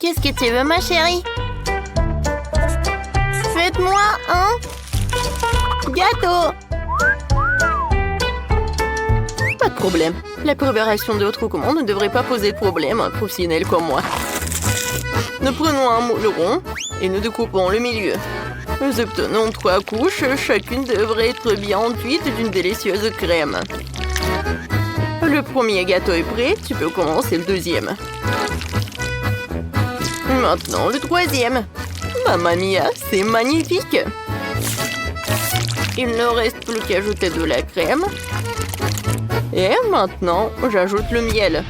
Qu'est-ce que tu veux, ma chérie? Faites-moi un gâteau. Pas de problème. La préparation de votre commande ne devrait pas poser de problème à un professionnel comme moi. Nous prenons un moule rond et nous découpons le milieu. Nous obtenons 3 couches, chacune devrait être bien enduite d'une délicieuse crème. Le premier gâteau est prêt, tu peux commencer le deuxième. Maintenant le troisième. Mamma mia, c'est magnifique! Il ne reste plus qu'à ajouter de la crème. Et maintenant, j'ajoute le miel.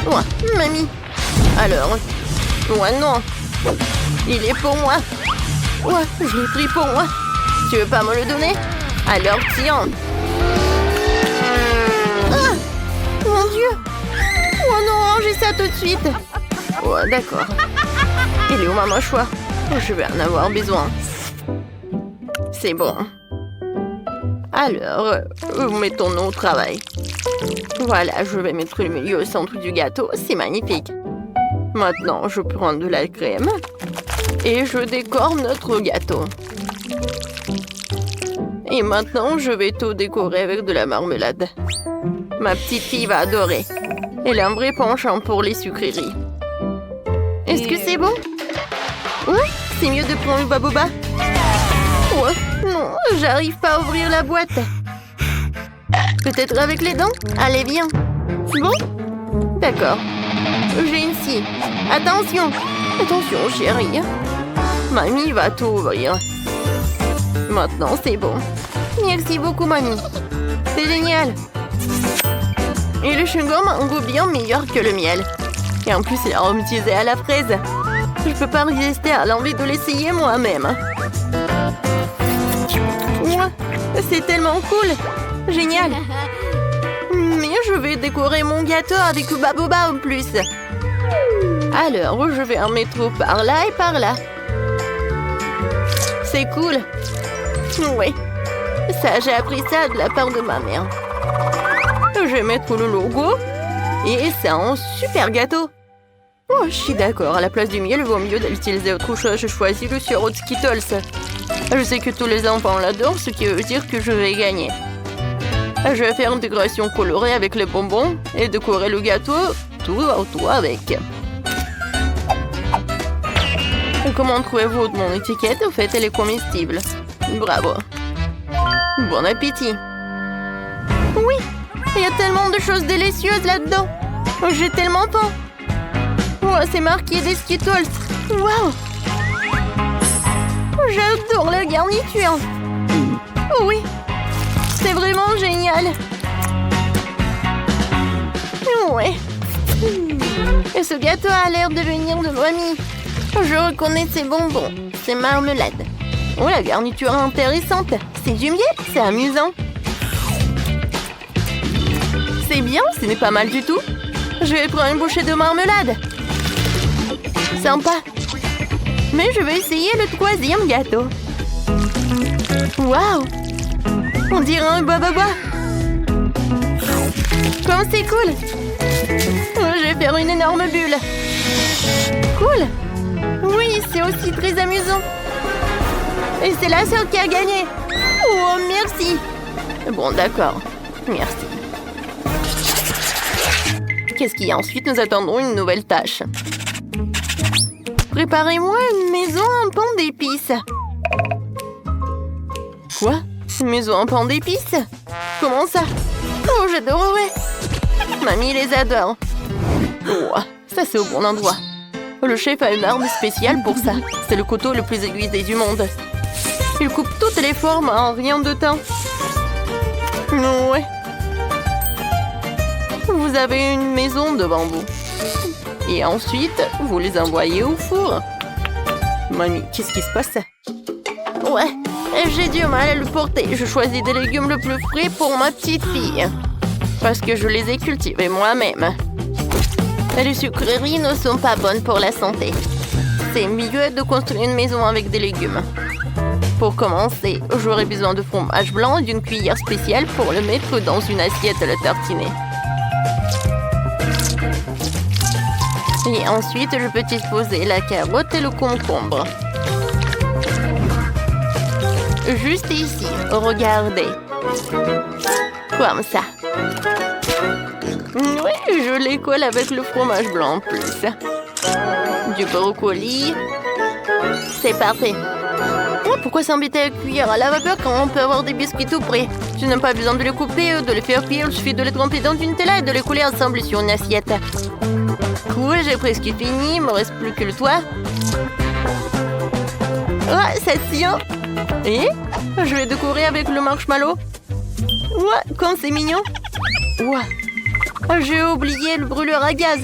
Ouais, mamie. Alors, ouais, non. Il est pour moi. Ouais, je l'ai pris pour moi. Tu veux pas me le donner? Alors tiens. Ah! Mon Dieu! Oh non, rangez ça tout de suite. Ouais, d'accord. Il est où ma mâchoire? Je vais en avoir besoin. C'est bon. Alors, mettons-nous au travail. Voilà, je vais mettre le milieu au centre du gâteau. C'est magnifique. Maintenant, je prends de la crème et je décore notre gâteau. Et maintenant, je vais tout décorer avec de la marmelade. Ma petite fille va adorer. Elle a un vrai penchant pour les sucreries. Est-ce que c'est bon? Oui, c'est mieux de prendre le baboba. Ouais, non, j'arrive pas à ouvrir la boîte. Peut-être avec les dents? Allez, viens. Bon? D'accord. J'ai une scie. Attention! Attention, chérie. Mamie va tout ouvrir. Maintenant, c'est bon. Merci beaucoup, mamie. C'est génial. Et le chewing-gum a un goût bien meilleur que le miel. Et en plus, il est aromatisé à la fraise. Je peux pas résister à l'envie de l'essayer moi-même. Ouais, c'est tellement cool. Génial. Mais je vais décorer mon gâteau avec du baboba en plus. Alors, je vais en mettre par là et par là. C'est cool. Oui. Ça, j'ai appris ça de la part de ma mère. Je vais mettre le logo. Et c'est un super gâteau. Oh, je suis d'accord. À la place du miel, il vaut mieux d'utiliser autre chose. Je choisis le sirop de Skittles. Je sais que tous les enfants l'adorent, ce qui veut dire que je vais gagner. Je vais faire une décoration colorée avec les bonbons et décorer le gâteau tout autour avec. Et comment trouvez-vous mon étiquette? En fait, elle est comestible. Bravo. Bon appétit. Oui, il y a tellement de choses délicieuses là-dedans. J'ai tellement faim. Oh, c'est marqué des Skittles. Waouh! J'adore la garniture. Oui, c'est vraiment génial. Ouais. Et ce gâteau a l'air de venir de mamie. Je reconnais ces bonbons. C'est marmelade. Oh, la garniture est intéressante. C'est du miel, c'est amusant. C'est bien, ce n'est pas mal du tout. Je vais prendre une bouchée de marmelade. Sympa. Mais je vais essayer le troisième gâteau. Waouh! On dirait un bababa. Comme c'est cool! Je vais faire une énorme bulle. Cool! Oui, c'est aussi très amusant. Et c'est la seule qui a gagné. Oh, merci! Bon, d'accord. Merci. Qu'est-ce qu'il y a ensuite? Nous attendons une nouvelle tâche. Préparez-moi une maison en pain d'épices. Quoi? Une maison en pain d'épices? Comment ça? Oh, j'adorerais. Mamie les adore. Oh, ça c'est au bon endroit. Le chef a une arme spéciale pour ça. C'est le couteau le plus aiguisé du monde. Il coupe toutes les formes en rien de temps. Ouais. Vous avez une maison devant vous. Et ensuite, vous les envoyez au four. Mamie, qu'est-ce qui se passe? Ouais, j'ai du mal à le porter. Je choisis des légumes le plus frais pour ma petite fille. Parce que je les ai cultivés moi-même. Les sucreries ne sont pas bonnes pour la santé. C'est mieux de construire une maison avec des légumes. Pour commencer, j'aurai besoin de fromage blanc et d'une cuillère spéciale pour le mettre dans une assiette à le tartiner. Et ensuite, je peux disposer la carotte et le concombre. Juste ici, regardez. Comme ça. Oui, je les colle avec le fromage blanc en plus. Du brocoli. C'est parfait. Oh, pourquoi s'embêter à cuire à la vapeur quand on peut avoir des biscuits tout prêts? Tu n'as pas besoin de les couper, de les faire cuire. Il suffit de les tremper dans une Nutella et de les couler ensemble sur une assiette. Cool, j'ai presque fini. Il me reste plus que le toit. Oh, ça tient. Et je vais décorer avec le marshmallow. Ouais, comme c'est mignon. Ouais. J'ai oublié le brûleur à gaz.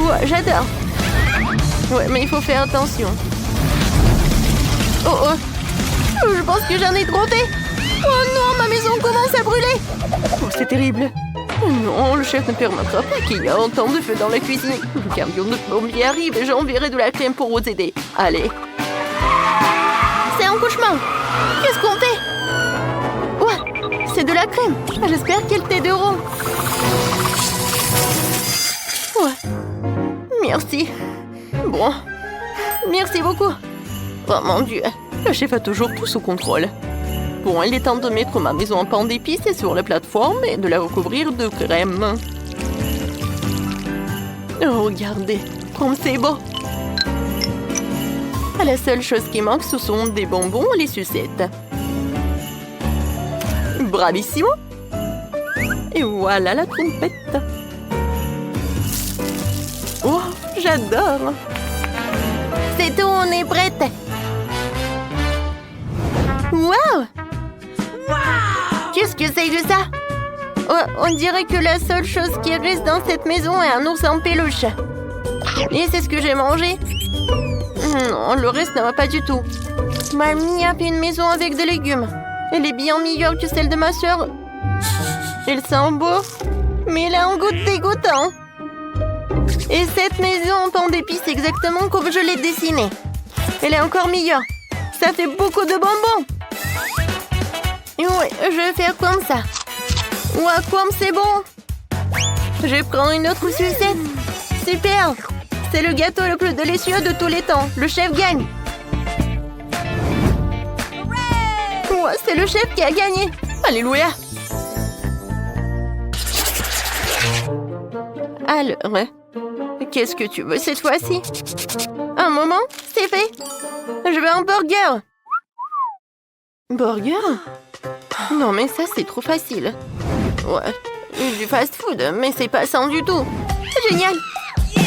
Ouais, j'adore. Ouais, mais il faut faire attention. Oh oh. Je pense que j'en ai trop fait. Oh non, ma maison commence à brûler. Oh, c'est terrible. Non, le chef ne permettra pas qu'il y ait autant de feu dans la cuisine. Le camion de plombier arrive et j'enverrai de la crème pour vous aider. Allez. C'est un cauchemar. Qu'est-ce qu'on fait? Ouais, c'est de la crème. J'espère qu'elle t'aideront. Ouais. Merci. Bon. Merci beaucoup. Oh mon Dieu. Le chef a toujours tout sous contrôle. Bon, il est temps de mettre ma maison en pain d'épices sur la plateforme et de la recouvrir de crème. Oh, regardez, comme c'est beau. La seule chose qui manque, ce sont des bonbons et les sucettes. Bravissimo! Et voilà la trompette. Oh, j'adore! C'est tout, on est prête! Wow! Qu'est-ce que c'est que ça? Oh, on dirait que la seule chose qui reste dans cette maison est un ours en peluche. Et c'est ce que j'ai mangé? Non, le reste ne va pas du tout. Mamie a fait une maison avec des légumes. Elle est bien meilleure que celle de ma sœur. Elle sent beau, mais elle a un goût dégoûtant. Et cette maison en pain d'épices exactement comme je l'ai dessinée. Elle est encore meilleure. Ça fait beaucoup de bonbons. Ouais, je vais faire comme ça. Ouais, comme c'est bon. Je vais prendre une autre sucette. Super. C'est le gâteau le plus délicieux de tous les temps. Le chef gagne. Ouais, c'est le chef qui a gagné. Alléluia. Alors, qu'est-ce que tu veux cette fois-ci? Un moment, c'est fait. Je veux un burger. Burger? Non, mais ça, c'est trop facile. Ouais, du fast-food, mais c'est pas sain du tout. Génial.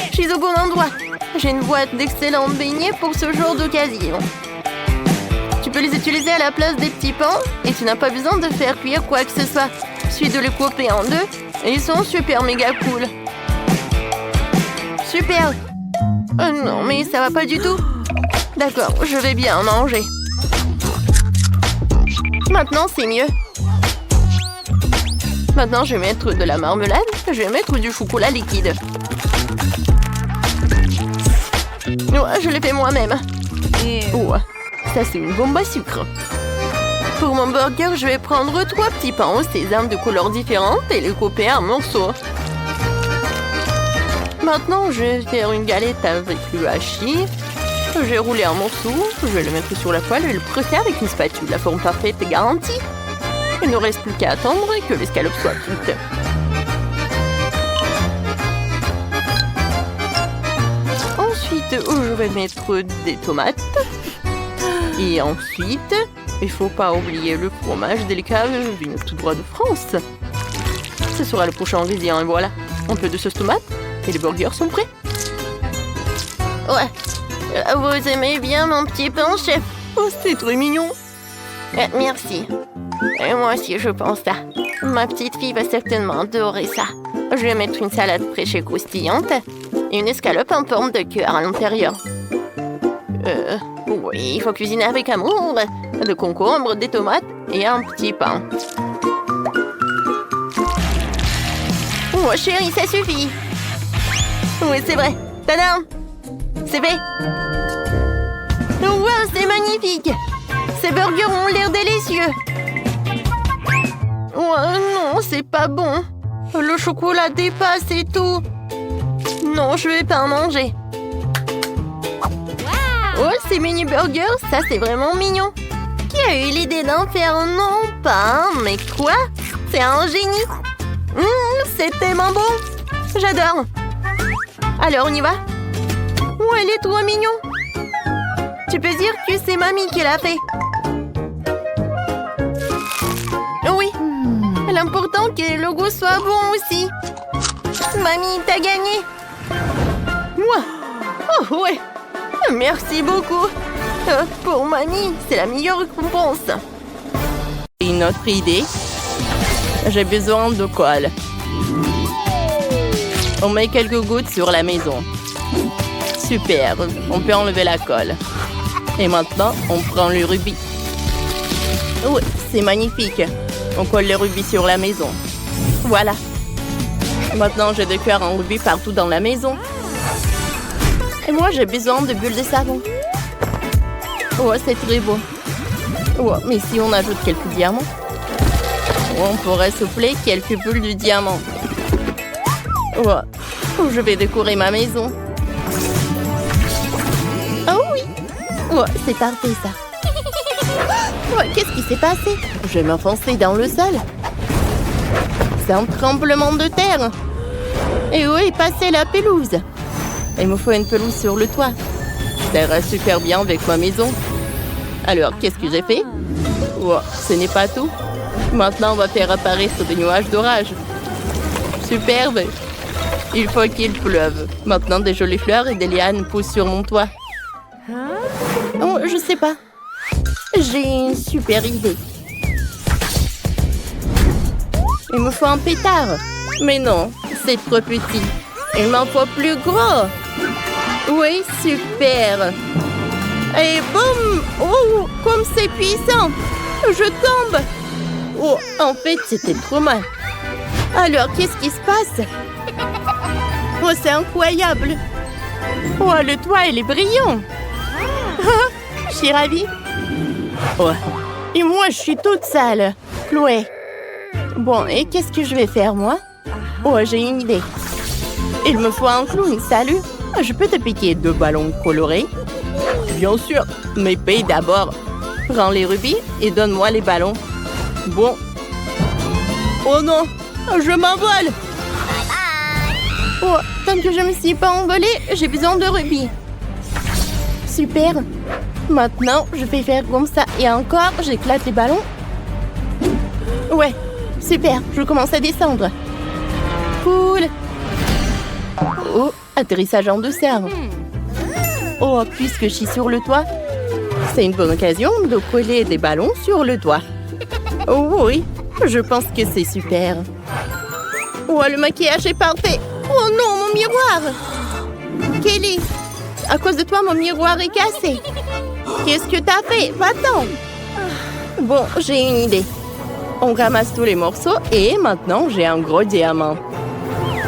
Je suis au bon endroit. J'ai une boîte d'excellents beignets pour ce genre d'occasion. Tu peux les utiliser à la place des petits pains et tu n'as pas besoin de faire cuire quoi que ce soit. Il suffit de les couper en deux et ils sont super méga cool. Super. Oh non, mais ça va pas du tout. D'accord, je vais bien manger. Maintenant, c'est mieux. Maintenant, je vais mettre de la marmelade. Je vais mettre du chocolat liquide. Ouais, je l'ai fait moi-même. Ouais, ça c'est une bombe à sucre. Pour mon burger, je vais prendre 3 petits pains au sésame de couleurs différentes et les couper en morceaux. Maintenant, je vais faire une galette avec le hachis. Je vais rouler un morceau, je vais le mettre sur la poêle et le presser avec une spatule. La forme parfaite est garantie. Il ne reste plus qu'à attendre que l'escalope soit cuite. Ensuite, je vais mettre des tomates. Et ensuite, il ne faut pas oublier le fromage délicat venu tout droit de France. Ce sera le prochain ingrédient et voilà. Un peu de sauce tomate et les burgers sont prêts. Ouais. Vous aimez bien mon petit pain, chef? Oh, c'est très mignon. Merci. Et moi aussi, je pense ça. Ma petite fille va certainement adorer ça. Je vais mettre une salade fraîche et croustillante et une escalope en forme de cœur à l'intérieur. Oui, il faut cuisiner avec amour. De concombre, des tomates et un petit pain. Oh, chérie, ça suffit. Oui, c'est vrai. Tadam! C'est fait. Wow, c'est magnifique. Ces burgers ont l'air délicieux. Oh non, c'est pas bon. Le chocolat dépasse et tout. Non, je vais pas en manger. Oh, ces mini burgers, ça c'est vraiment mignon. Qui a eu l'idée d'en faire? Non, pas un, mais quoi? C'est un génie. C'est tellement bon. J'adore. Alors, on y va? Oh, elle est trop mignon. Tu peux dire que c'est mamie qui l'a fait. Oui. L'important que le goût soit bon aussi. Mamie, t'as gagné. Moi? Oh, ouais. Merci beaucoup. Pour mamie, c'est la meilleure récompense. Une autre idée. J'ai besoin de colle. On met quelques gouttes sur la maison. Super, on peut enlever la colle. Et maintenant, on prend le rubis. Oui, c'est magnifique. On colle le rubis sur la maison. Voilà. Maintenant, j'ai des cœurs en rubis partout dans la maison. Et moi, j'ai besoin de bulles de savon. Oh, c'est très beau. Oh, mais si on ajoute quelques diamants, on pourrait souffler quelques bulles de diamant. Oh, je vais décorer ma maison. Oh oui. Oh, c'est parfait ça. Oh, qu'est-ce qui s'est passé? Je vais m'enfoncer dans le sol. C'est un tremblement de terre. Et où est passée la pelouse? Il me faut une pelouse sur le toit. Ça ira super bien avec ma maison. Alors, qu'est-ce que j'ai fait? Oh, ce n'est pas tout. Maintenant, on va faire apparaître des nuages d'orage. Superbe. Il faut qu'il pleuve. Maintenant, des jolies fleurs et des lianes poussent sur mon toit. Oh, je sais pas. J'ai une super idée. Il me faut un pétard. Mais non, c'est trop petit. Il m'en faut plus gros. Oui, super. Et boum! Oh, comme c'est puissant! Je tombe! Oh, en fait, c'était trop mal. Alors, qu'est-ce qui se passe? Oh, c'est incroyable! Oh, le toit, il est brillant! Je suis ravie! Oh, et moi, je suis toute sale! Chloé! Bon, et qu'est-ce que je vais faire, moi? Oh, j'ai une idée! Il me faut un clown, salut! Je peux te piquer 2 ballons colorés? Bien sûr, mais paye d'abord. Prends les rubis et donne-moi les ballons. Bon. Oh non, je m'envole. Oh, tant que je ne me suis pas envolée, j'ai besoin de rubis. Super. Maintenant, je vais faire comme ça. Et encore, j'éclate les ballons. Ouais, super, je commence à descendre. Cool. Oh, atterrissage en douceur. Oh, puisque je suis sur le toit, c'est une bonne occasion de coller des ballons sur le toit. Oh oui, je pense que c'est super. Oh, le maquillage est parfait. Oh non, mon miroir. Kelly, à cause de toi, mon miroir est cassé. Qu'est-ce que t'as fait? Va-t'en. Bon, j'ai une idée. On ramasse tous les morceaux et maintenant, j'ai un gros diamant.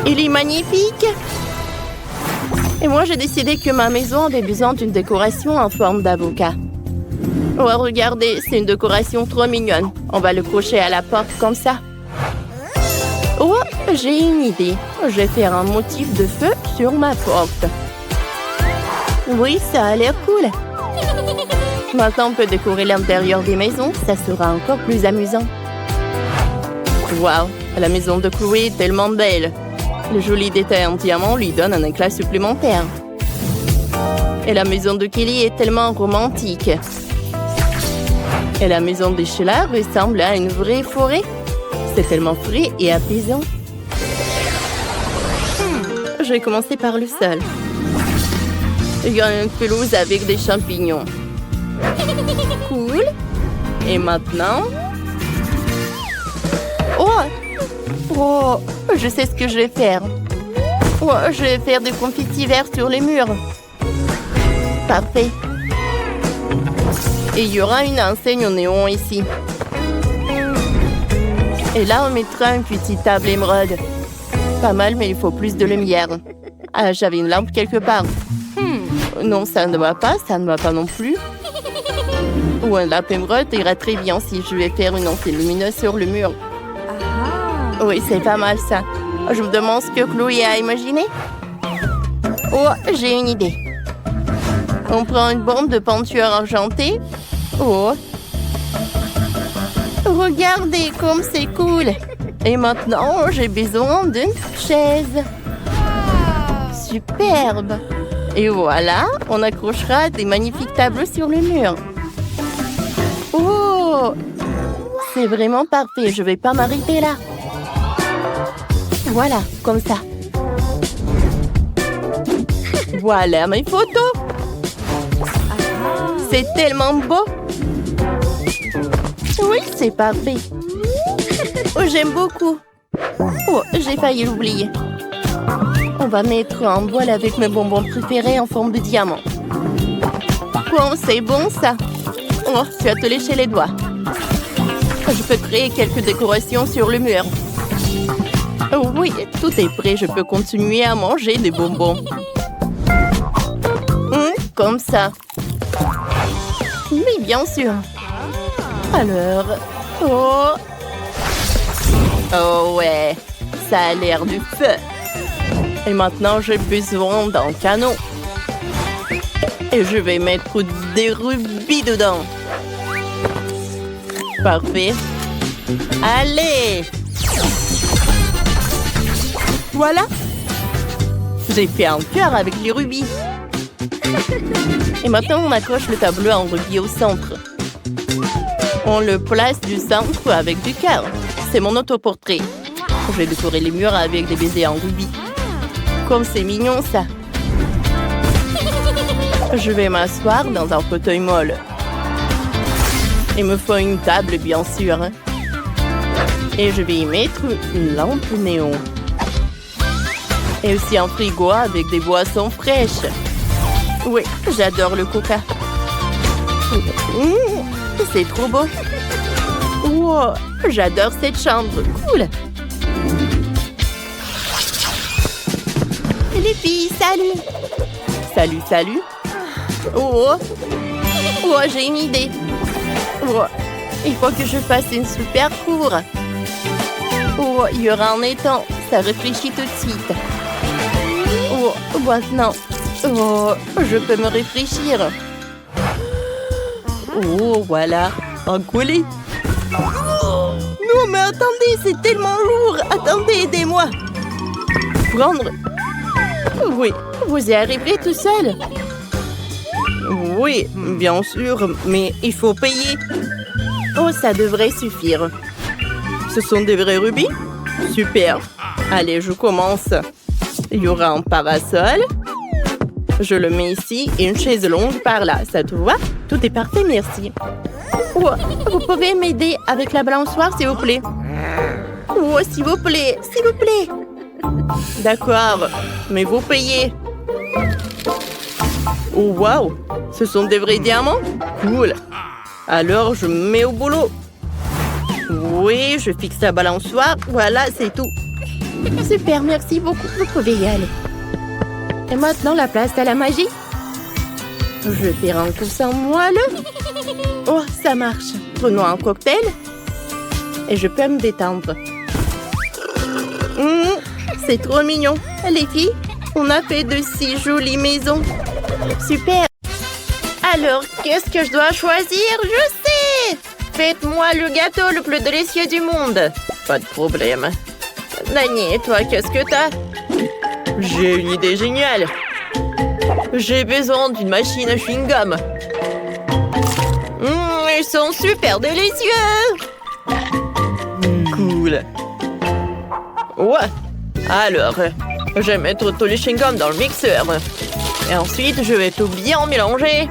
Il est magnifique. Et moi, j'ai décidé que ma maison avait besoin d'une décoration en forme d'avocat. Oh, regardez, c'est une décoration trop mignonne. On va le cocher à la porte comme ça. Oh, j'ai une idée. Je vais faire un motif de feu sur ma porte. Oui, ça a l'air cool. Maintenant, on peut décorer l'intérieur des maisons. Ça sera encore plus amusant. Waouh, la maison de Chloé est tellement belle. Le joli détail en diamant lui donne un éclat supplémentaire. Et la maison de Kelly est tellement romantique. Et la maison de Sheila ressemble à une vraie forêt. C'est tellement frais et apaisant. Je vais commencer par le sol. Il y a une pelouse avec des champignons. Cool. Et maintenant... Oh, je sais ce que je vais faire. Oh, je vais faire des confettis verts sur les murs. Parfait. Et il y aura une enseigne au néon ici. Et là, on mettra une petite table émeraude. Pas mal, mais il faut plus de lumière. Ah, j'avais une lampe quelque part. Non, ça ne va pas, ça ne va pas non plus. Ou un lampe émeraude ira très bien si je vais faire une enseigne lumineuse sur le mur. Oui, c'est pas mal ça. Je me demande ce que Chloé a imaginé. Oh, j'ai une idée. On prend une bombe de peinture argentée. Oh. Regardez comme c'est cool. Et maintenant, j'ai besoin d'une chaise. Superbe. Et voilà, on accrochera des magnifiques tableaux sur le mur. Oh, c'est vraiment parfait. Je vais pas m'arrêter là. Voilà, comme ça. Voilà mes photos. C'est tellement beau. Oui, c'est parfait. Oh, j'aime beaucoup. Oh, j'ai failli l'oublier. On va mettre un bol avec mes bonbons préférés en forme de diamant. Oh, c'est bon ça. Oh, tu as te léché les doigts. Je peux créer quelques décorations sur le mur. Oh, oui, tout est prêt. Je peux continuer à manger des bonbons. Comme ça. Oui, bien sûr. Alors... Oh... Oh ouais, ça a l'air du feu. Et maintenant, j'ai besoin d'un canon. Et je vais mettre des rubis dedans. Parfait. Allez! Voilà. J'ai fait un cœur avec les rubis. Et maintenant, on accroche le tableau en rubis au centre. On le place du centre avec du cœur. C'est mon autoportrait. Je vais décorer les murs avec des baisers en rubis. Comme c'est mignon, ça. Je vais m'asseoir dans un fauteuil molle. Il me faut une table, bien sûr. Et je vais y mettre une lampe néon. Et aussi un frigo avec des boissons fraîches. Oui, j'adore le coca. C'est trop beau. Wow, j'adore cette chambre. Cool. Les filles, salut. Salut, salut. Oh, oh, j'ai une idée. Oh, il faut que je fasse une super cour. Oh, il y aura un étang. Ça réfléchit tout de suite. Oh, maintenant. Oh, je peux me réfléchir. Oh, voilà. Un collet. Non, mais attendez, c'est tellement lourd. Attendez, aidez-moi. Prendre. Oui, vous y arriverez tout seul. Oui, bien sûr, mais il faut payer. Oh, ça devrait suffire. Ce sont des vrais rubis? Super. Allez, je commence. Il y aura un parasol. Je le mets ici et une chaise longue par là. Ça te va? Tout est parfait, merci. Oh, vous pouvez m'aider avec la balançoire, s'il vous plaît? Oh, s'il vous plaît, s'il vous plaît. D'accord, mais vous payez. Oh, waouh, ce sont des vrais diamants? Cool. Alors, je me mets au boulot. Oui, je fixe la balançoire. Voilà, c'est tout. Super, merci beaucoup. Vous pouvez y aller. Et maintenant, la place à la magie. Je vais faire un coussin moelleux. Oh, ça marche. Prenons un cocktail. Et je peux me détendre. C'est trop mignon. Les filles, on a fait de si jolies maisons. Super. Alors, qu'est-ce que je dois choisir? Je sais. Faites-moi le gâteau le plus délicieux du monde. Pas de problème. Dany, toi, qu'est-ce que t'as? J'ai une idée géniale. J'ai besoin d'une machine à chewing-gum. Ils sont super délicieux. Cool. Ouais. Alors, je vais mettre tous les chewing-gums dans le mixeur. Et ensuite, je vais tout bien mélanger.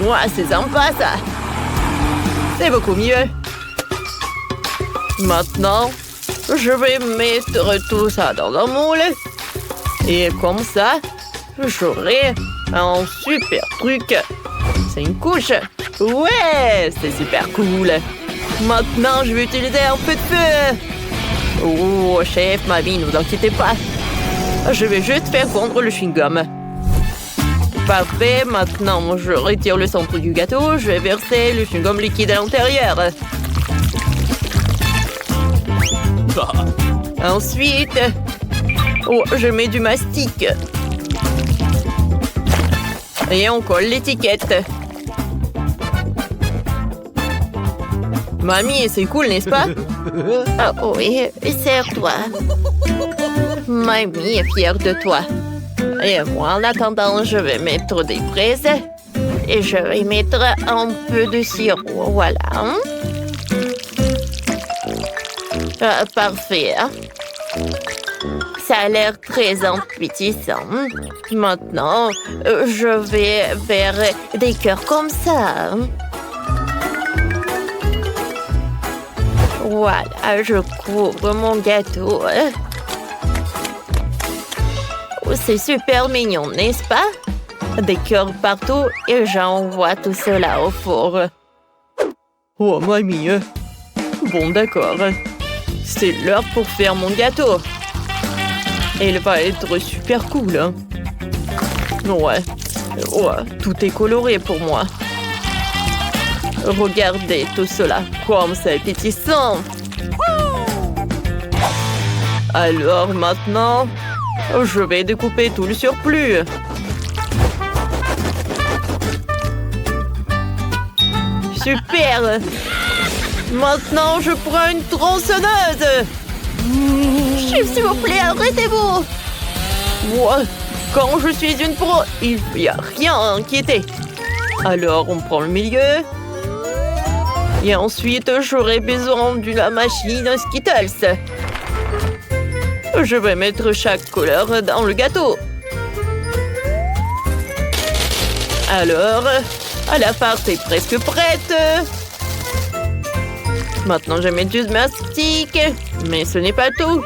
Ouais, c'est sympa, ça. C'est beaucoup mieux. Maintenant, je vais mettre tout ça dans un moule. Et comme ça, j'aurai un super truc. C'est une couche. Ouais, c'est super cool. Maintenant, je vais utiliser un peu de feu. Oh, chef, mamie, ne vous inquiétez pas. Je vais juste faire fondre le chewing-gum. Parfait, maintenant, je retire le centre du gâteau. Je vais verser le chewing-gum liquide à l'intérieur. Ensuite, oh, je mets du mastic. Et on colle l'étiquette. Mamie, c'est cool, n'est-ce pas? Oh oui, serre-toi. Mamie est fière de toi. Et moi, en attendant, je vais mettre des fraises. Et je vais mettre un peu de sirop, voilà. Parfait. Ça a l'air très appétissant. Maintenant, je vais faire des cœurs comme ça. Voilà, je couvre mon gâteau. C'est super mignon, n'est-ce pas? Des cœurs partout et j'envoie tout cela au four. Oh, mamie. Bon, d'accord. C'est l'heure pour faire mon gâteau. Il va être super cool. Hein? Ouais. Tout est coloré pour moi. Regardez tout cela, comme c'est appétissant. Alors maintenant, je vais découper tout le surplus. Super! Maintenant, je prends une tronçonneuse. S'il vous plaît, arrêtez-vous. Moi, quand je suis une pro, il n'y a rien à inquiéter. Alors, on prend le milieu. Et ensuite, j'aurai besoin de la machine Skittles. Je vais mettre chaque couleur dans le gâteau. Alors, la pâte est presque prête. Maintenant, je mets du mastic. Mais ce n'est pas tout.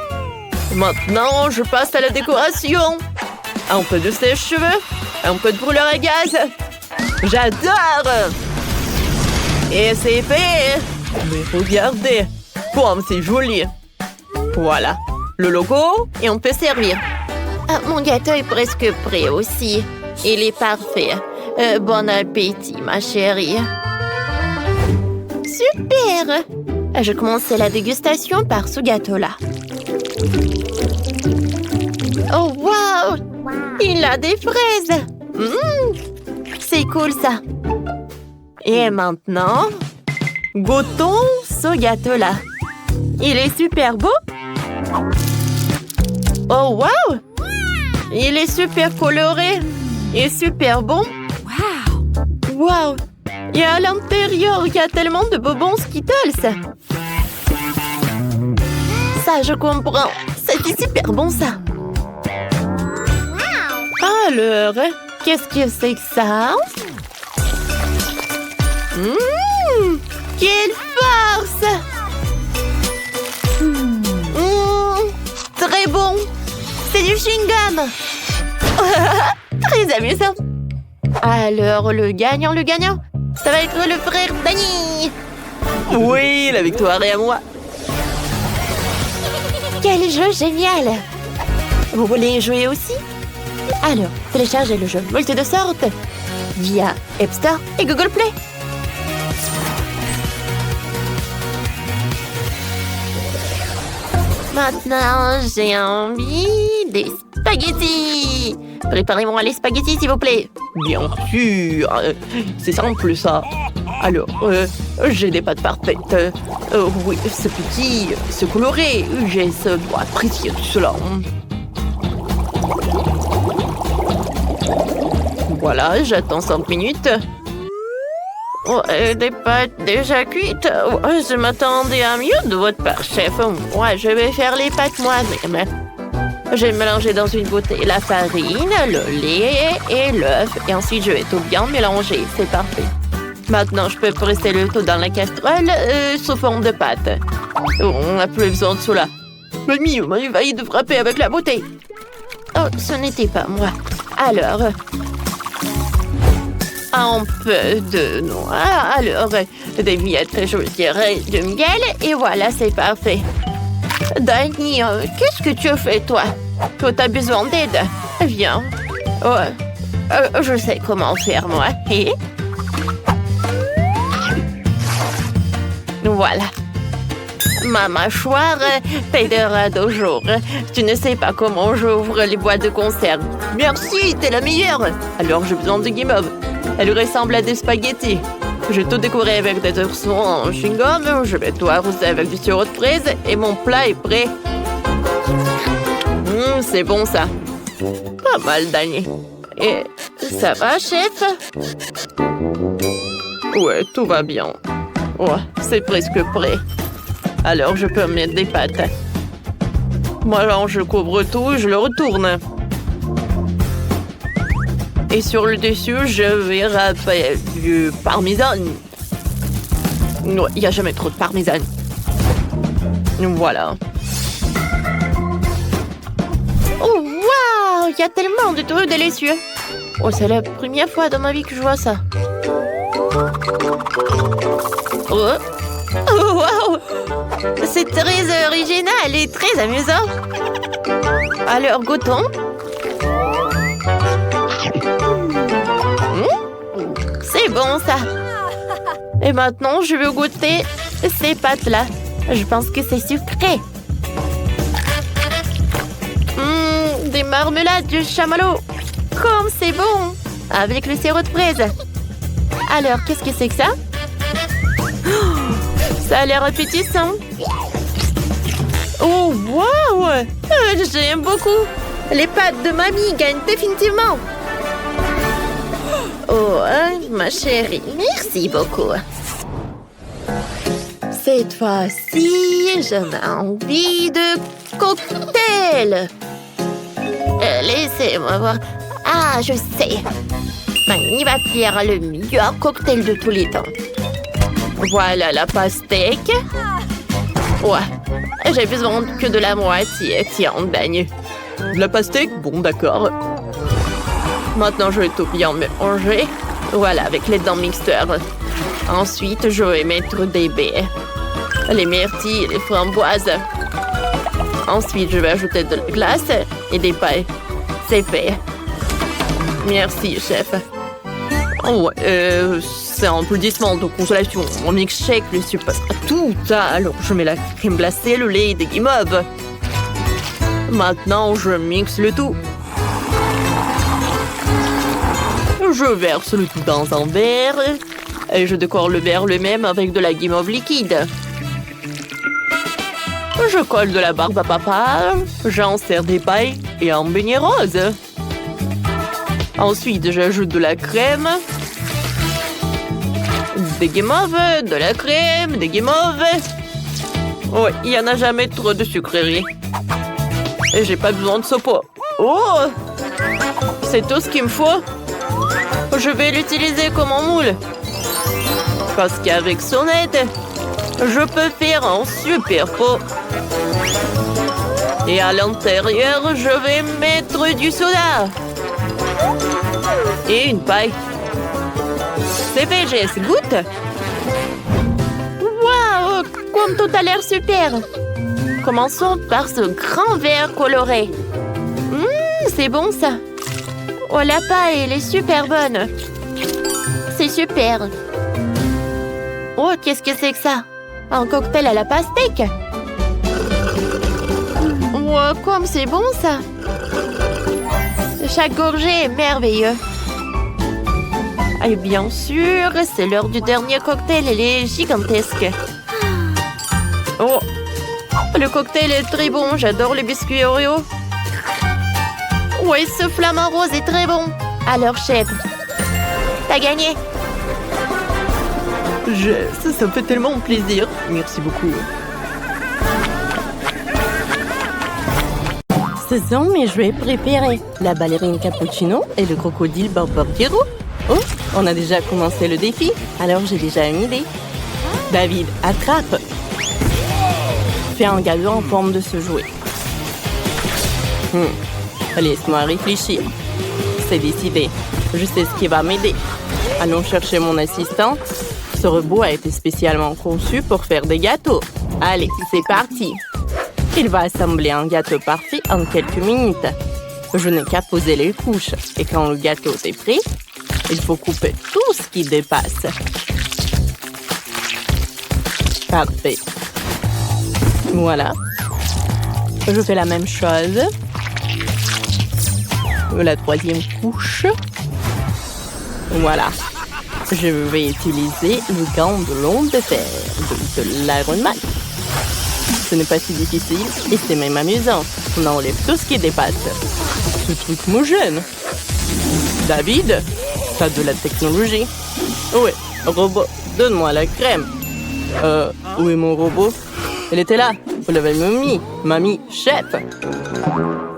Maintenant, je passe à la décoration. Un peu de sèche-cheveux, un peu de brûleur à gaz. J'adore! Et c'est fait! Mais regardez, comme c'est joli! Voilà, le logo et on peut servir. Mon gâteau est presque prêt aussi. Il est parfait. Bon appétit, ma chérie. Super! Je commence la dégustation par ce gâteau-là. Oh, wow! Il a des fraises! C'est cool, ça! Et maintenant, goûtons ce gâteau-là. Il est super beau! Oh, wow! Il est super coloré et super bon! Wow! Et à l'intérieur, il y a tellement de bonbons Skittles! Ça, je comprends! C'était super bon, ça! Alors, qu'est-ce que c'est que ça? Quelle force! Très bon! C'est du chewing-gum! Très amusant! Alors, le gagnant, ça va être le frère Danny! Oui, la victoire est à moi! Quel jeu génial! Vous voulez jouer aussi? Alors, téléchargez le jeu Multi de sorte via App Store et Google Play. Maintenant, j'ai envie des spaghettis. Préparez-moi les spaghettis, s'il vous plaît. Bien sûr, c'est simple ça. Alors, j'ai des pâtes parfaites. Oui, c'est petit, c'est coloré. J'ai ce doigt apprécier tout cela. Voilà, j'attends 5 minutes. Oh, des pâtes déjà cuites. Oh, je m'attendais à mieux de votre part, chef. Moi, je vais faire les pâtes moi-même. Je vais mélanger dans une bouteille la farine, le lait et l'œuf. Et ensuite, je vais tout bien mélanger. C'est parfait. Maintenant, je peux presser le tout dans la casserole sous forme de pâte. Oh, on n'a plus besoin de cela. Mamie, on m'a failli de frapper avec la bouteille. Oh, ce n'était pas moi. Alors, un peu de noix. Alors, des miettes, je dirais, de miel. Et voilà, c'est parfait. Danny, qu'est-ce que tu fais, toi? Tu as besoin d'aide? Viens. Oh, je sais comment faire, moi. Et voilà. Ma mâchoire t'aidera toujours. Tu ne sais pas comment j'ouvre les boîtes de conserve. Merci, t'es la meilleure. Alors j'ai besoin de guimauve. Elle ressemble à des spaghettis. Je vais tout décorer avec des oursons en chewing-gum. Je vais tout arroser avec du sirop de fraise et mon plat est prêt. C'est bon ça. Pas mal, Dani. Et ça va, chef? Ouais, tout va bien. Ouais, c'est presque prêt. Alors, je peux mettre des pâtes. Moi, là, je couvre tout et je le retourne. Et sur le dessus, je vais râper du parmesan. Non, il n'y a jamais trop de parmesan. Voilà. Oh, waouh! Il y a tellement de trucs délicieux. Oh, c'est la première fois dans ma vie que je vois ça. Oh, oh waouh! C'est très original et très amusant. Alors, goûtons. C'est bon, ça. Et maintenant, je vais goûter ces pâtes-là. Je pense que c'est sucré. Des marmelades de chamallow. Comme c'est bon. Avec le sirop de fraise. Alors, qu'est-ce que c'est que ça? Ça a l'air appétissant. Oh, waouh! J'aime beaucoup. Les pâtes de mamie gagnent définitivement. Oh, ma chérie, merci beaucoup. Cette fois-ci, j'en ai envie de cocktail. Laissez-moi voir. Ah, je sais. Mamie va faire le meilleur cocktail de tous les temps. Voilà la pastèque. Ouais, j'ai besoin que de la moitié. Tiens, Dani. De la pastèque? Bon, d'accord. Maintenant, je vais tout bien mélanger. Voilà, avec les dents mixtures. Ensuite, je vais mettre des baies, les myrtilles et les framboises. Ensuite, je vais ajouter de la glace et des pailles. C'est fait. Merci, chef. Oh, c'est un applaudissement de consolation. Mon milkshake, le sucre passe à tout. Alors, je mets la crème glacée, le lait et des guimauves. Maintenant, je mixe le tout. Je verse le tout dans un verre et je décore le verre lui-même avec de la guimauve liquide. Je colle de la barbe à papa, j'insère des pailles et un beignet rose. Ensuite, j'ajoute de la crème, des guimauves, de la crème, des guimauves. Ouais, il n'y en a jamais trop de sucreries. Et j'ai pas besoin de ce pot. Oh! C'est tout ce qu'il me faut. Je vais l'utiliser comme un moule. Parce qu'avec son aide, je peux faire un super pot. Et à l'intérieur, je vais mettre du soda. Et une paille. C'est fait, Jess. Goûte. Waouh, comme tout a l'air super. Commençons par ce grand verre coloré. C'est bon, ça. Oh, la paille, elle est super bonne. C'est super. Oh, qu'est-ce que c'est que ça? Un cocktail à la pastèque. Oh, comme c'est bon, ça. Chaque gorgée est merveilleux. Et bien sûr, c'est l'heure du dernier cocktail. Elle est gigantesque. Oh, le cocktail est très bon. J'adore les biscuits Oreo. Oui, ce flamant rose est très bon. Alors, chef, t'as gagné. Ça me fait tellement plaisir. Merci beaucoup. Ce sont mes jouets préférés. La ballerine cappuccino et le crocodile Barbardiero. Oh, on a déjà commencé le défi. Alors, j'ai déjà une idée. David, attrape. Fais un gâteau en forme de ce jouet. Laisse-moi réfléchir. C'est décidé. Je sais ce qui va m'aider. Allons chercher mon assistant. Ce robot a été spécialement conçu pour faire des gâteaux. Allez, c'est parti. Il va assembler un gâteau parfait en quelques minutes. Je n'ai qu'à poser les couches. Et quand le gâteau est prêt, il faut couper tout ce qui dépasse. Parfait. Voilà. Je fais la même chose. La troisième couche. Voilà. Je vais utiliser le gant de l'onde de fer de l'Iron Man. Ce n'est pas si difficile et c'est même amusant. On enlève tout ce qui dépasse. Ce truc me gêne. David, t'as de la technologie. Ouais, robot, donne-moi la crème. Où est mon robot? Elle était là. Vous l'avez mis. Mamie, chef.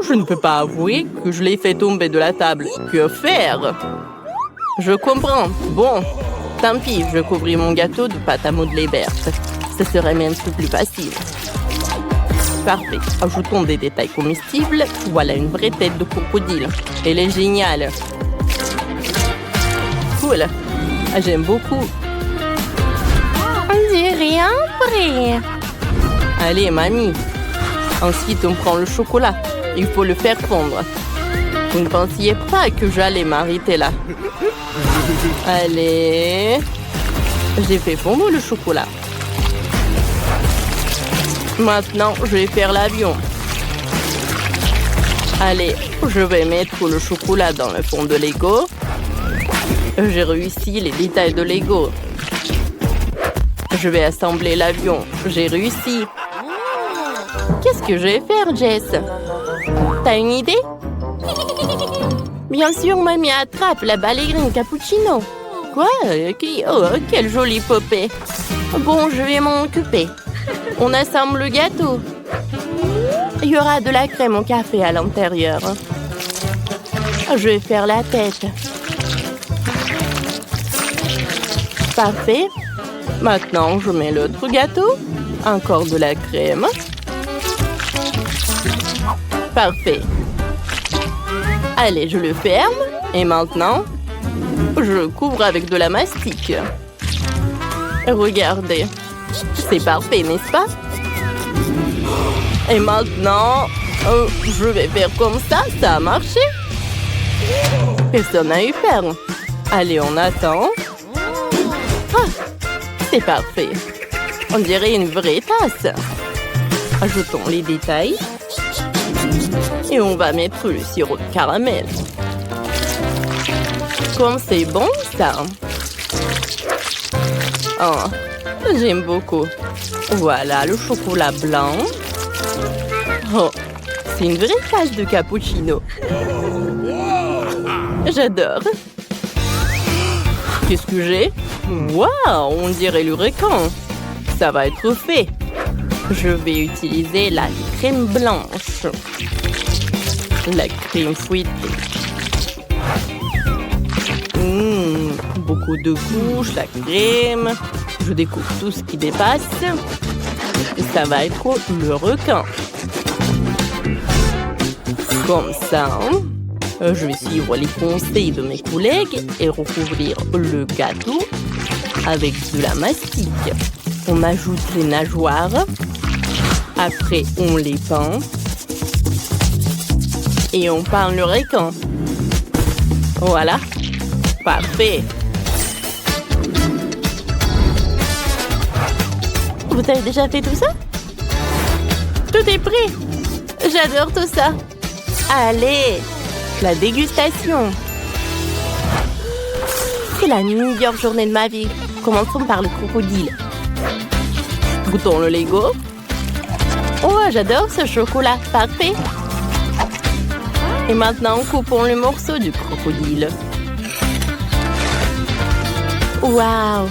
Je ne peux pas avouer que je l'ai fait tomber de la table. Que faire? Je comprends. Bon, tant pis, je couvris mon gâteau de pâte à modeler verte. Ce serait même plus facile. Parfait. Ajoutons des détails comestibles. Voilà une vraie tête de crocodile. Elle est géniale. Cool. J'aime beaucoup. On dirait un prêt. Allez, mamie. Ensuite, on prend le chocolat. Il faut le faire fondre. Vous ne pensiez pas que j'allais m'arrêter là. Allez. J'ai fait fondre le chocolat. Maintenant, je vais faire l'avion. Allez, je vais mettre le chocolat dans le fond de Lego. J'ai réussi les détails de Lego. Je vais assembler l'avion. J'ai réussi. Qu'est-ce que je vais faire, Jess? T'as une idée? Bien sûr, mamie attrape la ballerine Cappuccino. Quoi? Oh, quelle jolie poupée. Bon, je vais m'en occuper. On assemble le gâteau. Il y aura de la crème au café à l'intérieur. Je vais faire la tête. Parfait. Maintenant, je mets l'autre gâteau. Encore de la crème. Parfait. Allez, je le ferme. Et maintenant, je couvre avec de la mastic. Regardez. C'est parfait, n'est-ce pas? Et maintenant, je vais faire comme ça. Ça a marché. Personne n'a eu peur. Allez, on attend. Ah, c'est parfait. On dirait une vraie tasse. Ajoutons les détails. Et on va mettre le sirop de caramel. Comme c'est bon, ça. Oh, j'aime beaucoup. Voilà le chocolat blanc. Oh, c'est une vraie tasse de cappuccino. J'adore. Qu'est-ce que j'ai? Waouh, on dirait le requin. Ça va être fait. Je vais utiliser la crème blanche. La crème fouettée. Beaucoup de couches, la crème. Je découpe tout ce qui dépasse. Et ça va être le requin. Comme ça. Je vais suivre les conseils de mes collègues et recouvrir le gâteau avec de la mastic. On ajoute les nageoires. Après, on les peint. Et on peint le requin. Voilà. Parfait. Vous avez déjà fait tout ça? Tout est prêt. J'adore tout ça. Allez, la dégustation. C'est la meilleure journée de ma vie. Commençons par le crocodile. Goûtons le Lego. Oh, j'adore ce chocolat. Parfait. Et maintenant, coupons le morceau du crocodile. Waouh!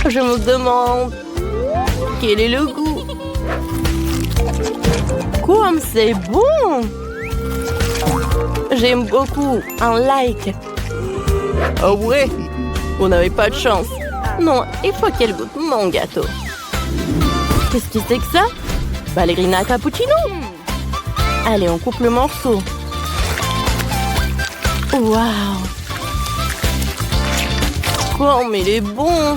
Je me demande quel est le goût. Comme c'est bon! J'aime beaucoup. Un like. Oh ouais? Vous n'avez pas de chance. Non, il faut qu'elle goûte mon gâteau. Qu'est-ce que c'est que ça? Ballerina Cappuccino? Allez, on coupe le morceau. Waouh! Comme il est bon!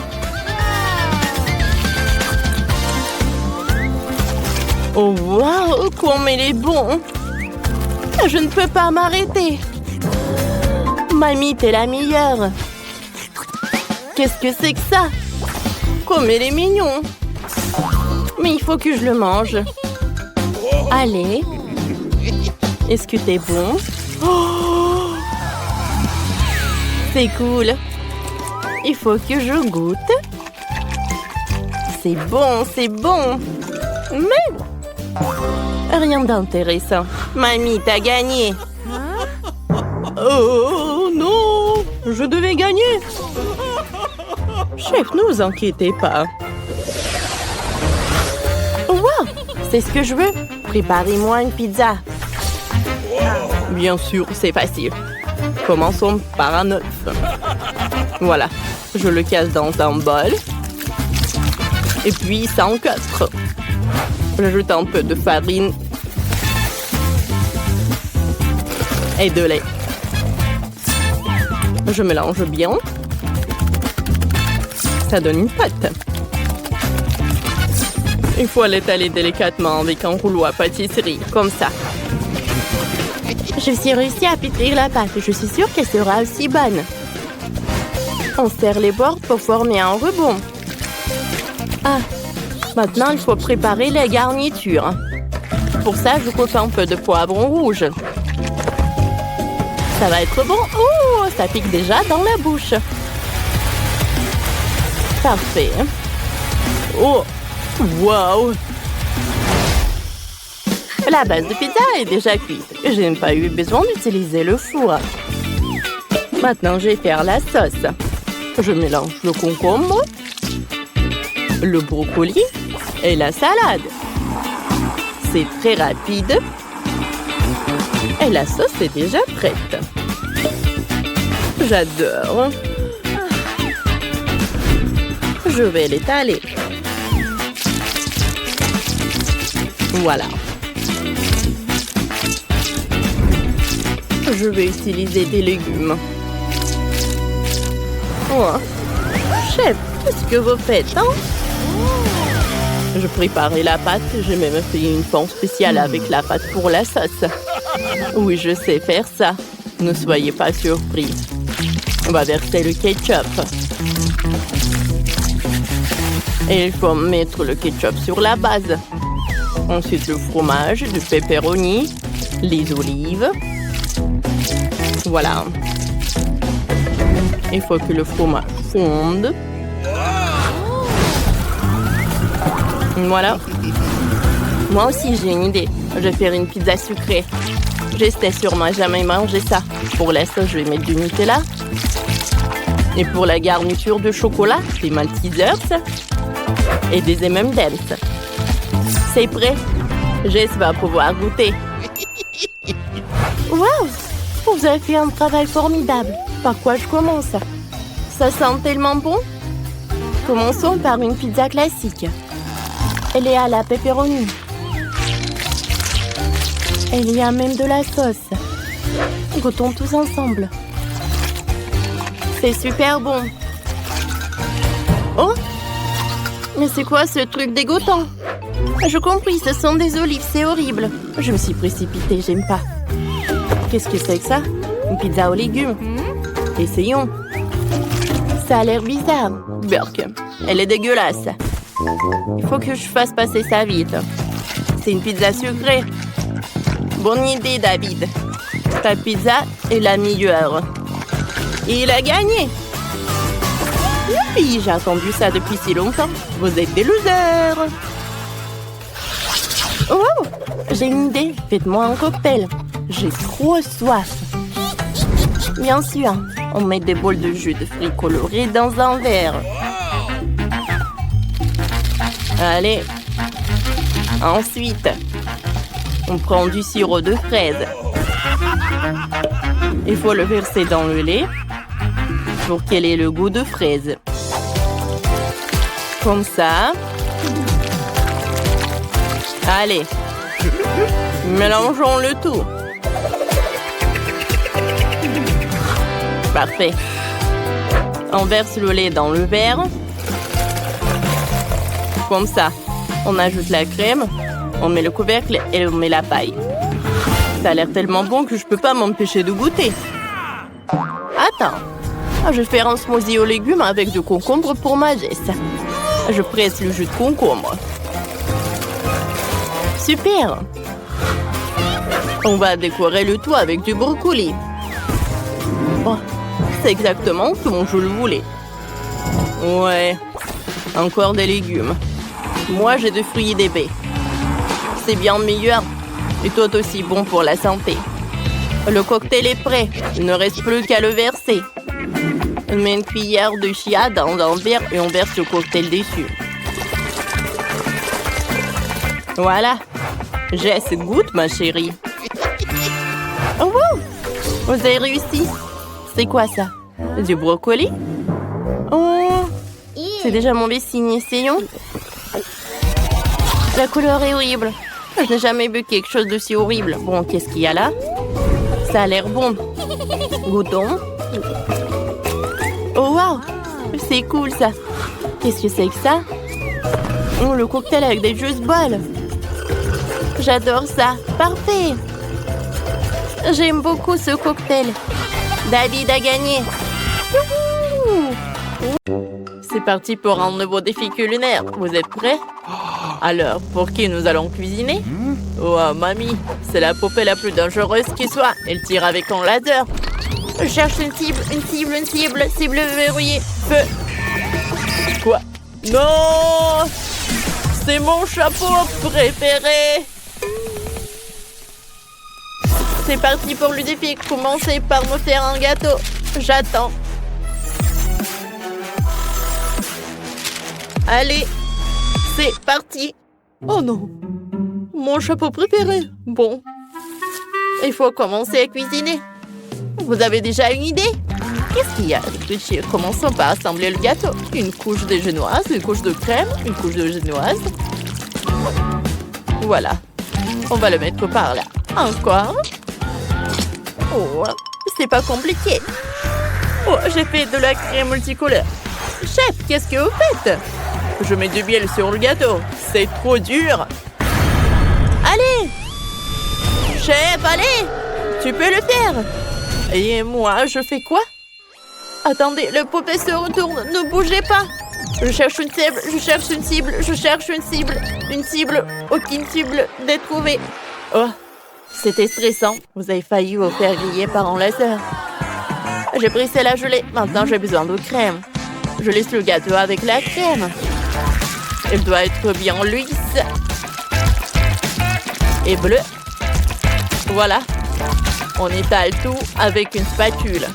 Oh waouh! Comme il est bon! Je ne peux pas m'arrêter! Mamie, t'es la meilleure! Qu'est-ce que c'est que ça? Comme il est mignon! Mais il faut que je le mange. Allez. Est-ce que t'es bon? Oh, c'est cool. Il faut que je goûte. C'est bon, c'est bon. Mais rien d'intéressant. Mamie, t'as gagné. Oh non, je devais gagner. Chef, ne vous inquiétez pas. Wow, c'est ce que je veux. Préparez-moi une pizza. Bien sûr, c'est facile. Commençons par un œuf. Voilà, je le casse dans un bol. Et puis, ça en quatre. J'ajoute un peu de farine et de lait. Je mélange bien. Ça donne une pâte. Il faut l'étaler délicatement avec un rouleau à pâtisserie, comme ça. Je suis réussi à pétrir la pâte. Je suis sûre qu'elle sera aussi bonne. On serre les bords pour former un rebond. Ah, maintenant il faut préparer les garnitures. Pour ça, je coupe un peu de poivron rouge. Ça va être bon. Oh, ça pique déjà dans la bouche. Parfait. Oh, wow. La base de pizza est déjà cuite. Je n'ai pas eu besoin d'utiliser le four. Maintenant, je vais faire la sauce. Je mélange le concombre, le brocoli et la salade. C'est très rapide. Et la sauce est déjà prête. J'adore. Je vais l'étaler. Voilà. Je vais utiliser des légumes. Oh. Chef, qu'est-ce que vous faites, hein? Je préparais la pâte. J'ai même fait une forme spéciale avec la pâte pour la sauce. Oui, je sais faire ça. Ne soyez pas surpris. On va verser le ketchup. Et il faut mettre le ketchup sur la base. Ensuite, le fromage, du pepperoni, les olives. Voilà. Il faut que le fromage fonde. Voilà. Moi aussi, j'ai une idée. Je vais faire une pizza sucrée. J'espère sûrement jamais mangé ça. Pour la sauce, je vais mettre du Nutella. Et pour la garniture de chocolat, des Maltesers et des M&M's. C'est prêt. Jess va pouvoir goûter. Wow! Vous avez fait un travail formidable. Par quoi je commence? Ça sent tellement bon. Commençons par une pizza classique. Elle est à la pepperoni. Il y a même de la sauce. Goûtons tous ensemble. C'est super bon. Oh! Mais c'est quoi ce truc dégoûtant? Je compris, ce sont des olives, c'est horrible. Je me suis précipitée, j'aime pas. Qu'est-ce que c'est que ça? Une pizza aux légumes. Essayons. Ça a l'air bizarre. Burk, elle est dégueulasse. Il faut que je fasse passer ça vite. C'est une pizza sucrée. Bonne idée, David. Ta pizza est la meilleure. Et il a gagné. Youpi, j'ai attendu ça depuis si longtemps. Vous êtes des losers. Oh, j'ai une idée. Faites-moi un cocktail. J'ai trop soif. Bien sûr, on met des bols de jus de fruits colorés dans un verre. Allez. Ensuite, on prend du sirop de fraise. Il faut le verser dans le lait pour qu'il ait le goût de fraise. Comme ça. Allez. Mélangeons le tout. Parfait. On verse le lait dans le verre. Comme ça. On ajoute la crème. On met le couvercle et on met la paille. Ça a l'air tellement bon que je peux pas m'empêcher de goûter. Attends. Je vais faire un smoothie aux légumes avec du concombre pour ma Jess. Je presse le jus de concombre. Super! On va décorer le tout avec du brocoli. Oh, c'est exactement comme je le voulais. Ouais, encore des légumes. Moi, j'ai des fruits et des baies. C'est bien meilleur. Et tout aussi bon pour la santé. Le cocktail est prêt. Il ne reste plus qu'à le verser. On met une cuillère de chia dans un verre et on verse le cocktail dessus. Voilà. Jess, goûte, ma chérie. Oh, wow! Vous avez réussi. C'est quoi ça? Du brocoli? Oh! C'est déjà mauvais signe. Essayons. La couleur est horrible. Je n'ai jamais vu quelque chose d'aussi horrible. Bon, qu'est-ce qu'il y a là? Ça a l'air bon. Goûtons. Oh, wow! C'est cool, ça. Qu'est-ce que c'est que ça? Oh, le cocktail avec des juice balls. J'adore ça. Parfait. J'aime beaucoup ce cocktail. David a gagné. C'est parti pour un nouveau défi culinaire. Vous êtes prêts? Alors, pour qui nous allons cuisiner? Oh, mamie, c'est la poupée la plus dangereuse qui soit. Elle tire avec un laser. Je cherche une cible. Cible verrouillée. Feu. Quoi? Non! C'est mon chapeau préféré! C'est parti pour le défi. Commencez par me faire un gâteau. J'attends. Allez, c'est parti. Oh non, mon chapeau préféré. Bon, il faut commencer à cuisiner. Vous avez déjà une idée? Qu'est-ce qu'il y a? Réfléchir. Commençons par assembler le gâteau. Une couche de génoise, une couche de crème, une couche de génoise. Voilà. On va le mettre par là. Encore. Oh, c'est pas compliqué. Oh, j'ai fait de la crème multicolore. Chef, qu'est-ce que vous faites? Je mets du miel sur le gâteau. C'est trop dur. Allez! Chef, allez! Tu peux le faire. Et moi, je fais quoi? Attendez, le poupée se retourne. Ne bougez pas. Je cherche une cible. Une cible. Aucune cible n'est trouvée. Oh, c'était stressant. Vous avez failli vous faire griller par un laser. J'ai pressé la gelée. Maintenant, j'ai besoin de crème. Je laisse le gâteau avec la crème. Elle doit être bien lisse. Et bleu. Voilà. On étale tout avec une spatule.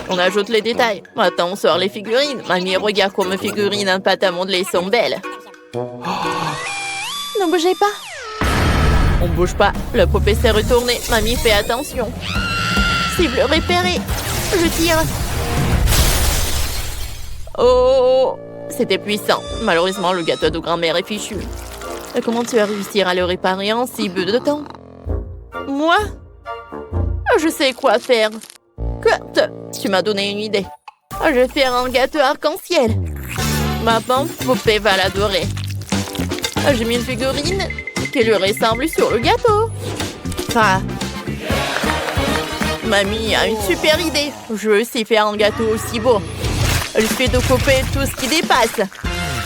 On ajoute les détails. Maintenant, on sort les figurines. Mamie, regarde comme mes figurines en pâte à modeler sont belles. Ne bougez pas. On bouge pas. Le poupée s'est retourné. Mamie, fais attention. Cible repérée. Je tire. Oh, c'était puissant. Malheureusement, le gâteau de grand-mère est fichu. Et comment tu vas réussir à le réparer en si peu de temps? Moi? Je sais quoi faire. Kurt, tu m'as donné une idée. Je vais faire un gâteau arc-en-ciel. Ma pauvre poupée va l'adorer. J'ai mis une figurine qui lui ressemble sur le gâteau. Ah. Mamie a une super idée. Je veux aussi faire un gâteau aussi beau. Elle fait de couper tout ce qui dépasse.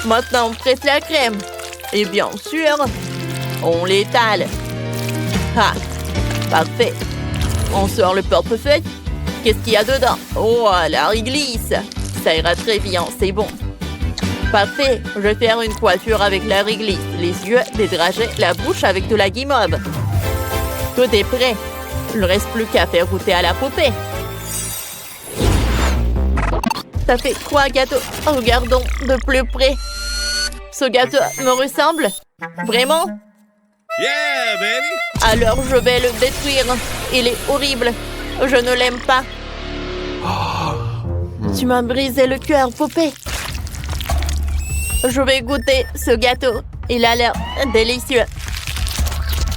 Maintenant, on presse la crème. Et bien sûr, on l'étale. Ah, parfait. On sort le portefeuille. Qu'est-ce qu'il y a dedans? Oh, la réglisse. Ça ira très bien, c'est bon. Parfait. Je vais faire une coiffure avec la réglisse. Les yeux, des dragées, la bouche avec de la guimauve. Tout est prêt. Il ne reste plus qu'à faire goûter à la poupée. Ça fait 3 gâteaux. Regardons de plus près. Ce gâteau me ressemble? Vraiment? Yeah, baby! Alors je vais le détruire. Il est horrible. Je ne l'aime pas. Tu m'as brisé le cœur, poupée. Je vais goûter ce gâteau. Il a l'air délicieux.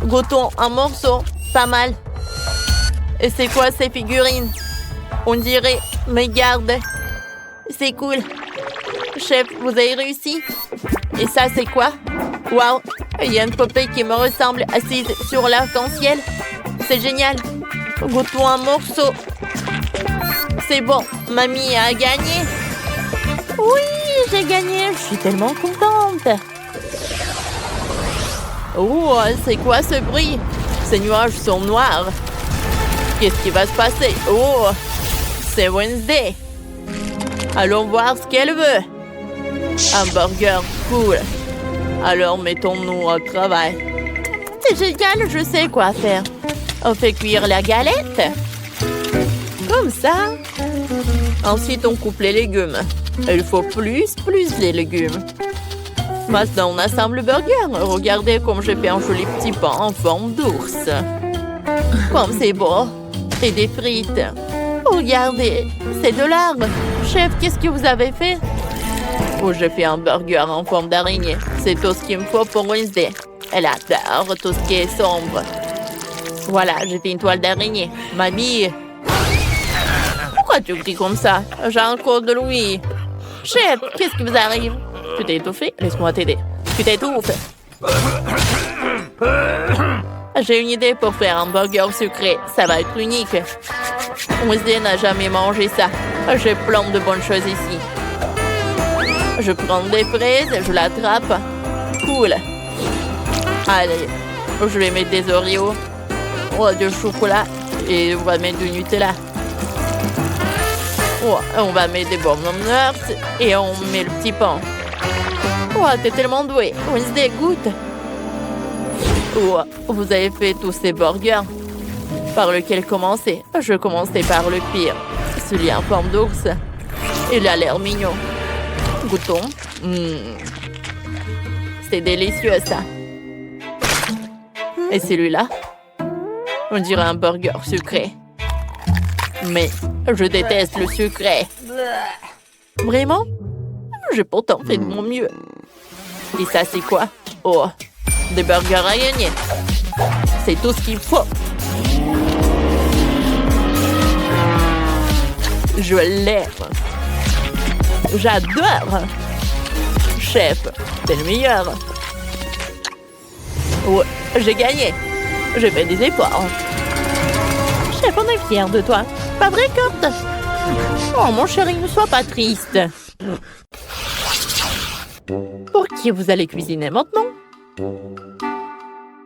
Goûtons un morceau. Pas mal. Et c'est quoi ces figurines? On dirait mes gardes. C'est cool. Chef, vous avez réussi? Et ça, c'est quoi? Waouh! Il y a une poupée qui me ressemble assise sur l'arc-en-ciel. C'est génial. Goûtons un morceau. C'est bon. Mamie a gagné. Oui, j'ai gagné. Je suis tellement contente. Oh, c'est quoi ce bruit? Ces nuages sont noirs. Qu'est-ce qui va se passer? Oh, c'est Wednesday. Allons voir ce qu'elle veut. Un burger, cool. Alors mettons-nous au travail. C'est génial, je sais quoi faire. On fait cuire la galette. Comme ça. Ensuite, on coupe les légumes. Il faut plus de légumes. Maintenant, on assemble le burger. Regardez comme j'ai fait un joli petit pain en forme d'ours. Comme c'est beau. Et des frites. Regardez, c'est de l'art. Chef, qu'est-ce que vous avez fait? Oh, j'ai fait un burger en forme d'araignée. C'est tout ce qu'il me faut pour Wednesday. Elle adore tout ce qui est sombre. Voilà, j'ai fait une toile d'araignée. Mamie. Pourquoi tu cries comme ça? J'ai un code de Louis. Chef, qu'est-ce qui vous arrive? Tu t'es étouffé? Laisse-moi t'aider. Tu t'étouffes. J'ai une idée pour faire un burger sucré. Ça va être unique. Wednesday n'a jamais mangé ça. J'ai plein de bonnes choses ici. Je prends des fraises, je l'attrape. Cool. Allez, je vais mettre des Oreos. Oh, du chocolat. Et on va mettre du Nutella. Oh, on va mettre des bonbons nuts. Et on met le petit pain. Oh, t'es tellement doué. Wednesday, goûte. Oh, vous avez fait tous ces burgers. Par lequel commencer? Je commençais par le pire. Celui en forme d'ours. Il a l'air mignon. Goûtons. C'est délicieux, ça. Et celui-là? On dirait un burger sucré. Mais je déteste le sucré. Vraiment? J'ai pourtant fait de mon mieux. Et ça, c'est quoi? Oh, des burgers à gagner. C'est tout ce qu'il faut. Je l'aime. J'adore. Chef, t'es le meilleur. Oh, j'ai gagné. J'ai fait des efforts. Chef, on est fiers de toi. Pas vrai, Kurt? Oh, mon chéri, ne sois pas triste. Pour qui vous allez cuisiner maintenant?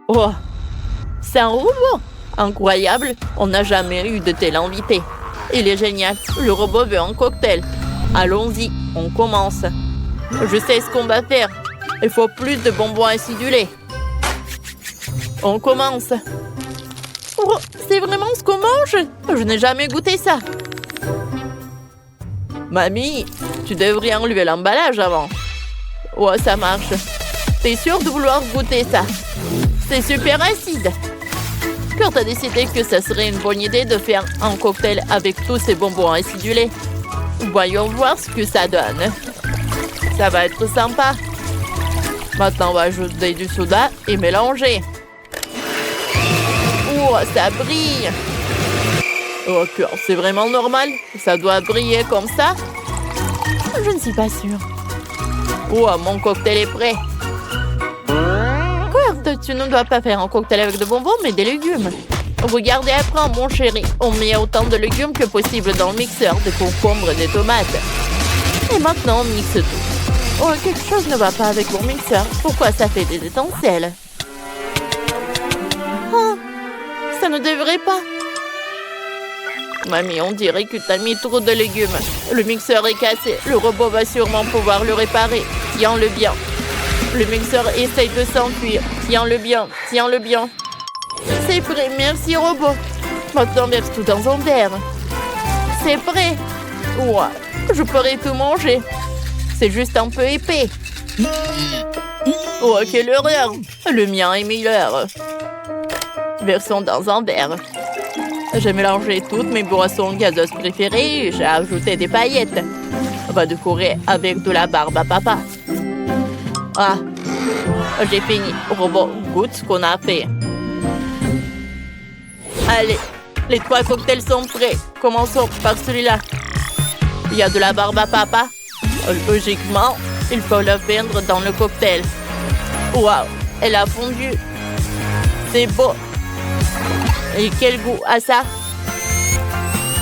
Oh, c'est un robot. Incroyable. On n'a jamais eu de tel invité. Il est génial. Le robot veut un cocktail. Allons-y, on commence. Je sais ce qu'on va faire. Il faut plus de bonbons acidulés. On commence. Oh, c'est vraiment ce qu'on mange? Je n'ai jamais goûté ça. Mamie, tu devrais enlever l'emballage avant. Oh, ça marche. T'es sûre de vouloir goûter ça? C'est super acide. Kurt a décidé que ça serait une bonne idée de faire un cocktail avec tous ces bonbons acidulés. Voyons voir ce que ça donne. Ça va être sympa. Maintenant, on va ajouter du soda et mélanger. Oh, ça brille. Oh, Kurt, c'est vraiment normal? Ça doit briller comme ça? Je ne suis pas sûre. Oh, mon cocktail est prêt. Kurt, tu ne dois pas faire un cocktail avec de bonbons, mais des légumes. Regardez après, mon chéri. On met autant de légumes que possible dans le mixeur, des concombres et des tomates. Et maintenant, on mixe tout. Oh, quelque chose ne va pas avec mon mixeur. Pourquoi ça fait des étincelles? Oh, ça ne devrait pas. Mamie, on dirait que t'as mis trop de légumes. Le mixeur est cassé. Le robot va sûrement pouvoir le réparer. Tiens-le bien. Le mixeur essaye de s'enfuir. Tiens-le bien. Tiens-le bien. C'est prêt. Merci, robot. Maintenant, verse tout dans un verre. C'est prêt. Ouah, je pourrais tout manger. C'est juste un peu épais. Oh, quelle horreur. Le mien est meilleur. Versons dans un verre. J'ai mélangé toutes mes boissons gazeuses préférées et j'ai ajouté des paillettes. On va décorer avec de la barbe à papa. Ah, j'ai fini. Robot, goûte ce qu'on a fait. Allez, les 3 cocktails sont prêts. Commençons par celui-là. Il y a de la barbe à papa. Logiquement, il faut le fondre dans le cocktail. Waouh, elle a fondu. C'est beau. Et quel goût a ça?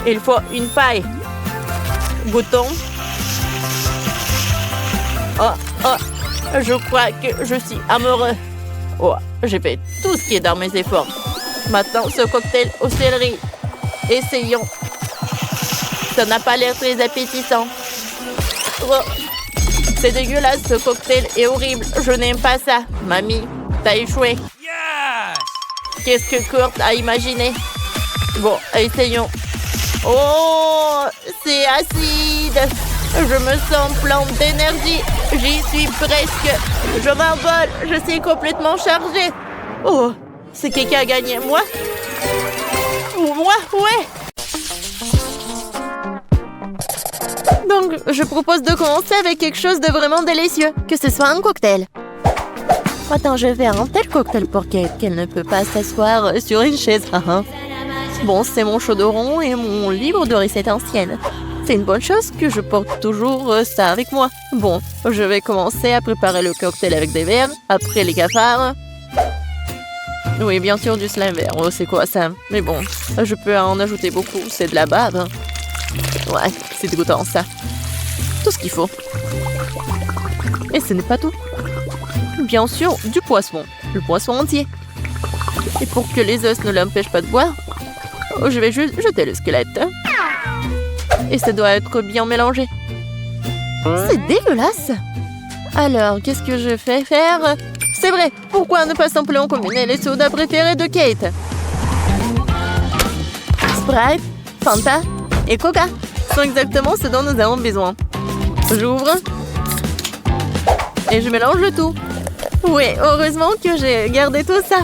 Il faut une paille. Goûtons. Oh, oh, je crois que je suis amoureux. Oh, j'ai fait tout ce qui est dans mes efforts. Maintenant, ce cocktail au céleri. Essayons. Ça n'a pas l'air très appétissant. Oh, c'est dégueulasse, ce cocktail est horrible. Je n'aime pas ça. Mamie, t'as échoué. Qu'est-ce que Kurt a imaginé? Bon, essayons. Oh, c'est acide. Je me sens plein d'énergie. J'y suis presque. Je m'envole. Je suis complètement chargée. Oh, c'est qui a gagné? Moi? Ou moi? Ouais. Donc, je propose de commencer avec quelque chose de vraiment délicieux. Que ce soit un cocktail. Attends, je vais faire un tel cocktail pour Kate qu'elle ne peut pas s'asseoir sur une chaise. Bon, c'est mon chaudron et mon livre de recettes anciennes. C'est une bonne chose que je porte toujours ça avec moi. Bon, je vais commencer à préparer le cocktail avec des verres, après les cafards. Oui, bien sûr, du slime vert. Oh, c'est quoi ça? Mais bon, je peux en ajouter beaucoup. C'est de la bave. Ouais, c'est dégoûtant ça. Tout ce qu'il faut. Et ce n'est pas tout. Bien sûr, du poisson. Le poisson entier. Et pour que les os ne l'empêchent pas de boire, je vais juste jeter le squelette. Et ça doit être bien mélangé. C'est dégueulasse. Alors, qu'est-ce que je fais faire? C'est vrai, pourquoi ne pas simplement combiner les sodas préférés de Kate? Sprite, Fanta et Coca sont exactement ce dont nous avons besoin. J'ouvre. Et je mélange le tout. Oui, heureusement que j'ai gardé tout ça.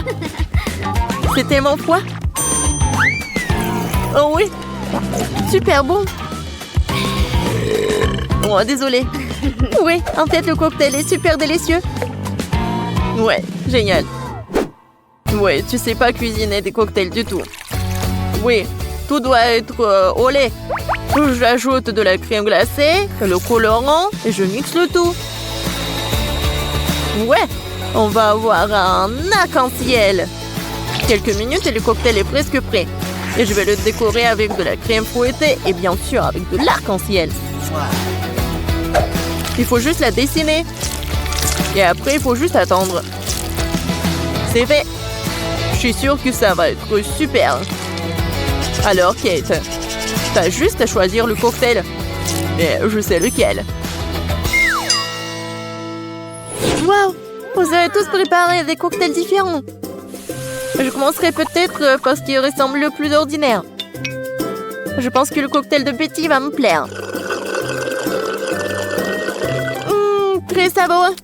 C'est tellement froid. Oh oui, super bon. Oh, désolé. Oui, en fait, le cocktail est super délicieux. Ouais, génial. Ouais, tu sais pas cuisiner des cocktails du tout. Oui, tout doit être au lait. J'ajoute de la crème glacée, le colorant et je mixe le tout. Ouais, on va avoir un arc-en-ciel. Quelques minutes et le cocktail est presque prêt. Et je vais le décorer avec de la crème fouettée et bien sûr avec de l'arc-en-ciel. Il faut juste la dessiner. Et après, il faut juste attendre. C'est fait. Je suis sûre que ça va être super. Alors, Kate, t'as juste à choisir le cocktail. Et je sais lequel. Waouh! Vous avez tous préparé des cocktails différents. Je commencerai peut-être par ce qui ressemble le plus ordinaire. Je pense que le cocktail de Betty va me plaire. Très savoureux.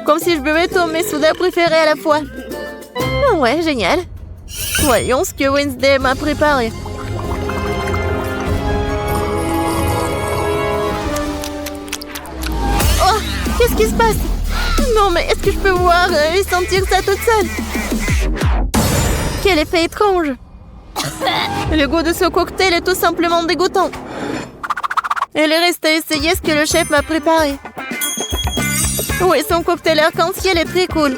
Comme si je buvais tous mes sodas préférés à la fois. Ouais, génial. Voyons ce que Wednesday m'a préparé. Oh, qu'est-ce qui se passe? Non, mais est-ce que je peux voir et sentir ça toute seule? Quel effet étrange. Le goût de ce cocktail est tout simplement dégoûtant. Il reste à essayer ce que le chef m'a préparé. Oui, son cocktail arc-en-ciel est très cool.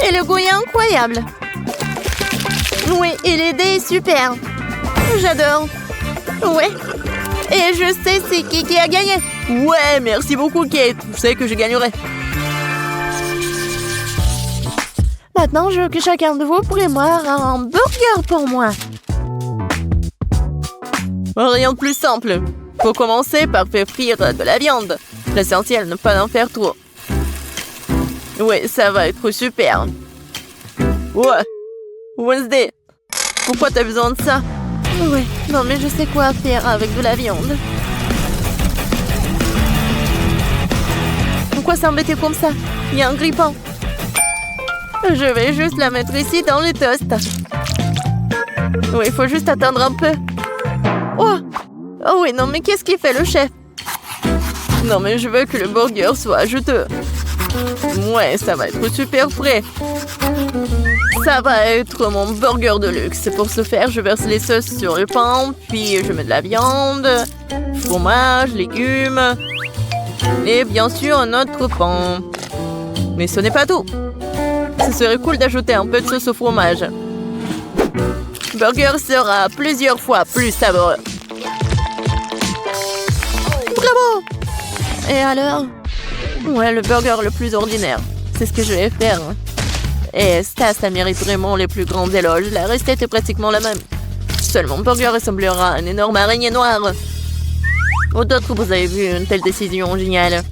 Et le goût est incroyable. Oui, et l'idée est super. J'adore. Ouais. Et je sais c'est qui a gagné. Ouais, merci beaucoup, Kate. Je sais que je gagnerai. Maintenant, je veux que chacun de vous prépare un burger pour moi. Rien de plus simple. Faut commencer par faire frire de la viande. L'essentiel, ne pas en faire trop. Ouais, ça va être super. Ouais. Wednesday, pourquoi t'as besoin de ça? Ouais, non mais je sais quoi faire avec de la viande. Pourquoi s'embêter comme ça? Il y a un grille-pain. Je vais juste la mettre ici dans les toasts. Oui, il faut juste attendre un peu. Oh! Oh oui, non mais qu'est-ce qu'il fait le chef? Non mais je veux que le burger soit juteux. Ouais, ça va être super frais. Ça va être mon burger de luxe. Pour ce faire, je verse les sauces sur le pain, puis je mets de la viande, fromage, légumes et bien sûr un autre pain. Mais ce n'est pas tout. Ce serait cool d'ajouter un peu de sauce au fromage. Le burger sera plusieurs fois plus savoureux. Bravo! Et alors? Ouais, le burger le plus ordinaire. C'est ce que je vais faire. Et ça mérite vraiment les plus grands éloges. La recette est pratiquement la même. Seul mon burger ressemblera à une énorme araignée noire. Ou d'autres, vous avez vu une telle décision géniale.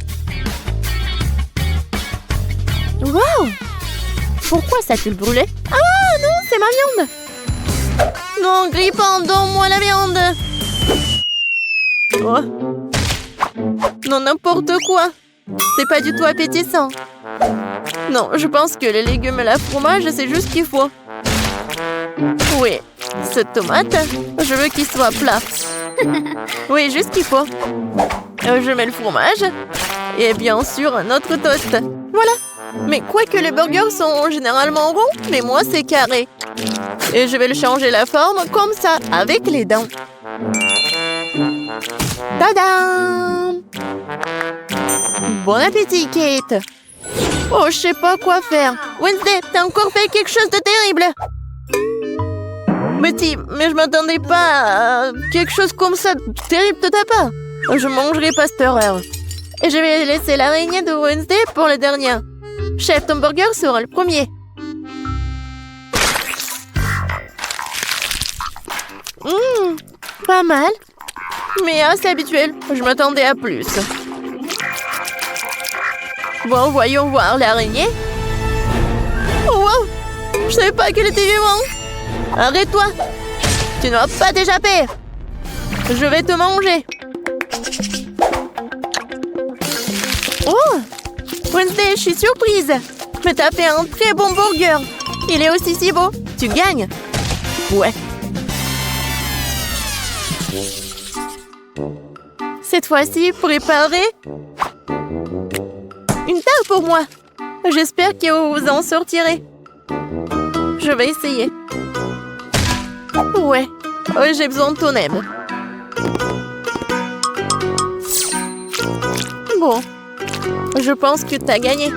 Wow! Pourquoi ça a-t-il brûlé? Ah non, c'est ma viande! Non, Grippin, donne-moi la viande! Oh. Non, n'importe quoi! C'est pas du tout appétissant. Non, je pense que les légumes et la fromage, c'est juste ce qu'il faut. Oui, cette tomate, je veux qu'il soit plat. Oui, juste ce qu'il faut. Je mets le fromage et bien sûr un autre toast. Voilà. Mais quoique les burgers sont généralement ronds, mais moi c'est carré. Et je vais le changer la forme comme ça, avec les dents. Tadam! Bon appétit, Kate! Oh, je sais pas quoi faire. Wednesday, t'as encore fait quelque chose de terrible! Betty, mais je m'attendais pas à quelque chose comme ça de terrible de ta part. Je mangerai pas cette horreur. Et je vais laisser l'araignée de Wednesday pour le dernier. Chef, ton burger sera le premier. Pas mal. Mais assez habituel. Je m'attendais à plus. Bon, voyons voir l'araignée. Oh, wow! Je savais pas qu'elle était vivante. Arrête-toi. Tu ne vas pas t'échapper. Je vais te manger. Oh! Wednesday, je suis surprise. Mais t'as fait un très bon burger. Il est aussi si beau. Tu gagnes. Ouais. Cette fois-ci, préparez une tarte pour moi. J'espère que vous en sortirez. Je vais essayer. Ouais, j'ai besoin de ton aide. Bon, je pense que t'as gagné.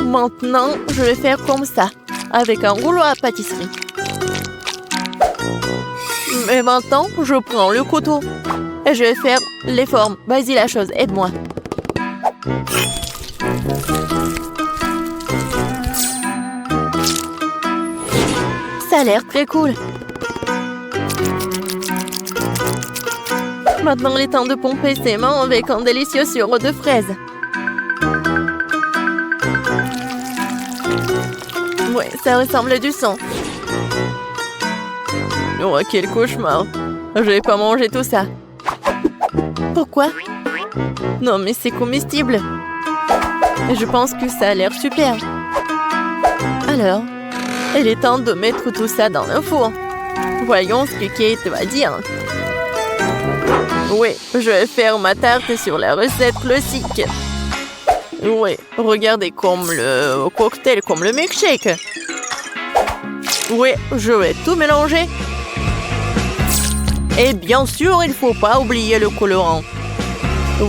Maintenant, je vais faire comme ça, avec un rouleau à pâtisserie. Mais maintenant, je prends le couteau et je vais faire les formes. Vas-y la chose, aide-moi. Ça a l'air très cool. Maintenant, il est temps de pomper ses mains avec un délicieux sirop de fraises. Ouais, ça ressemble à du sang. Oh, quel cauchemar. Je vais pas manger tout ça. Pourquoi? Non, mais c'est comestible. Et je pense que ça a l'air super. Alors, il est temps de mettre tout ça dans le four. Voyons ce que Kate va dire. Oui, je vais faire ma tarte sur la recette classique. Oui, regardez comme le cocktail, comme le milkshake. Oui, je vais tout mélanger. Et bien sûr, il ne faut pas oublier le colorant.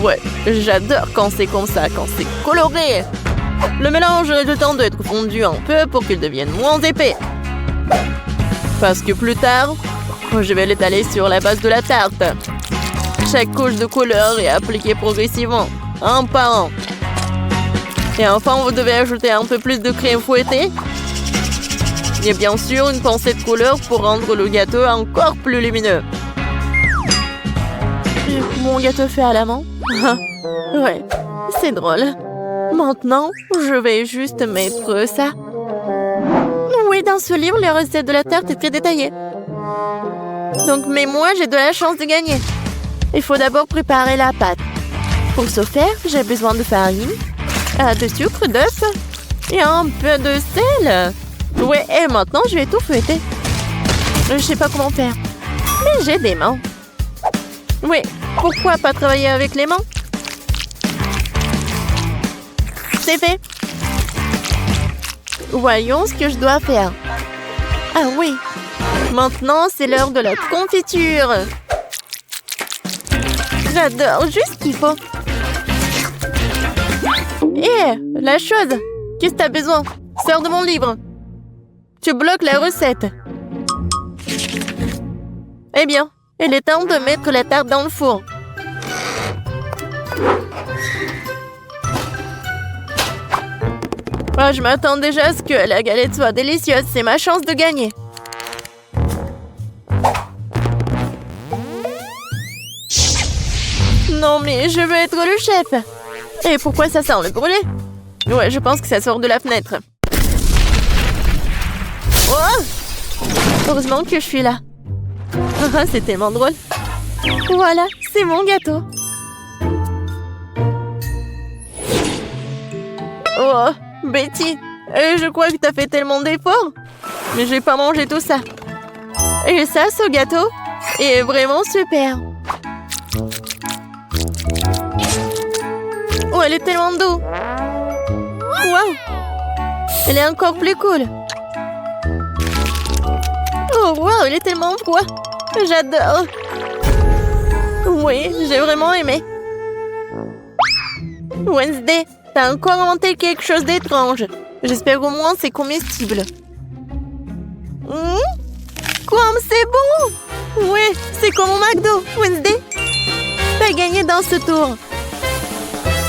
Ouais, j'adore quand c'est comme ça, quand c'est coloré. Le mélange a le temps d'être fondu un peu pour qu'il devienne moins épais. Parce que plus tard, je vais l'étaler sur la base de la tarte. Chaque couche de couleur est appliquée progressivement, un par un. Et enfin, vous devez ajouter un peu plus de crème fouettée. Et bien sûr, une pincée de couleur pour rendre le gâteau encore plus lumineux. Mon gâteau fait à la main? Ouais, c'est drôle. Maintenant, je vais juste mettre ça. Oui, dans ce livre, la recette de la tarte est très détaillée. Donc, mais moi, j'ai de la chance de gagner. Il faut d'abord préparer la pâte. Pour ce faire, j'ai besoin de farine, de sucre, d'œuf et un peu de sel. Ouais, et maintenant, je vais tout fouetter. Je sais pas comment faire, mais j'ai des mains. Oui, pourquoi pas travailler avec les mains? C'est fait. Voyons ce que je dois faire. Ah oui, maintenant c'est l'heure de la confiture. J'adore, juste ce qu'il faut. La chose, qu'est-ce que t'as besoin? Sors de mon livre. Tu bloques la recette. Eh bien, il est temps de mettre la tarte dans le four. Oh, je m'attends déjà à ce que la galette soit délicieuse. C'est ma chance de gagner. Non, mais je veux être le chef. Et pourquoi ça sent le brûlé? Ouais, je pense que ça sort de la fenêtre. Oh! Heureusement que je suis là. C'est tellement drôle. Voilà, c'est mon gâteau. Oh, Betty, je crois que t'as fait tellement d'efforts. Mais j'ai pas mangé tout ça. Et ça, ce gâteau est vraiment super. Oh, elle est tellement douce. Waouh! Elle est encore plus cool. Oh, waouh, elle est tellement froide. J'adore. Oui, j'ai vraiment aimé. Wednesday, t'as encore inventé quelque chose d'étrange. J'espère au moins c'est comestible. Quoi, c'est bon? Oui, c'est comme au McDo, Wednesday. T'as gagné dans ce tour.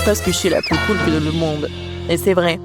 Parce que je suis la plus cool que le monde. Et c'est vrai.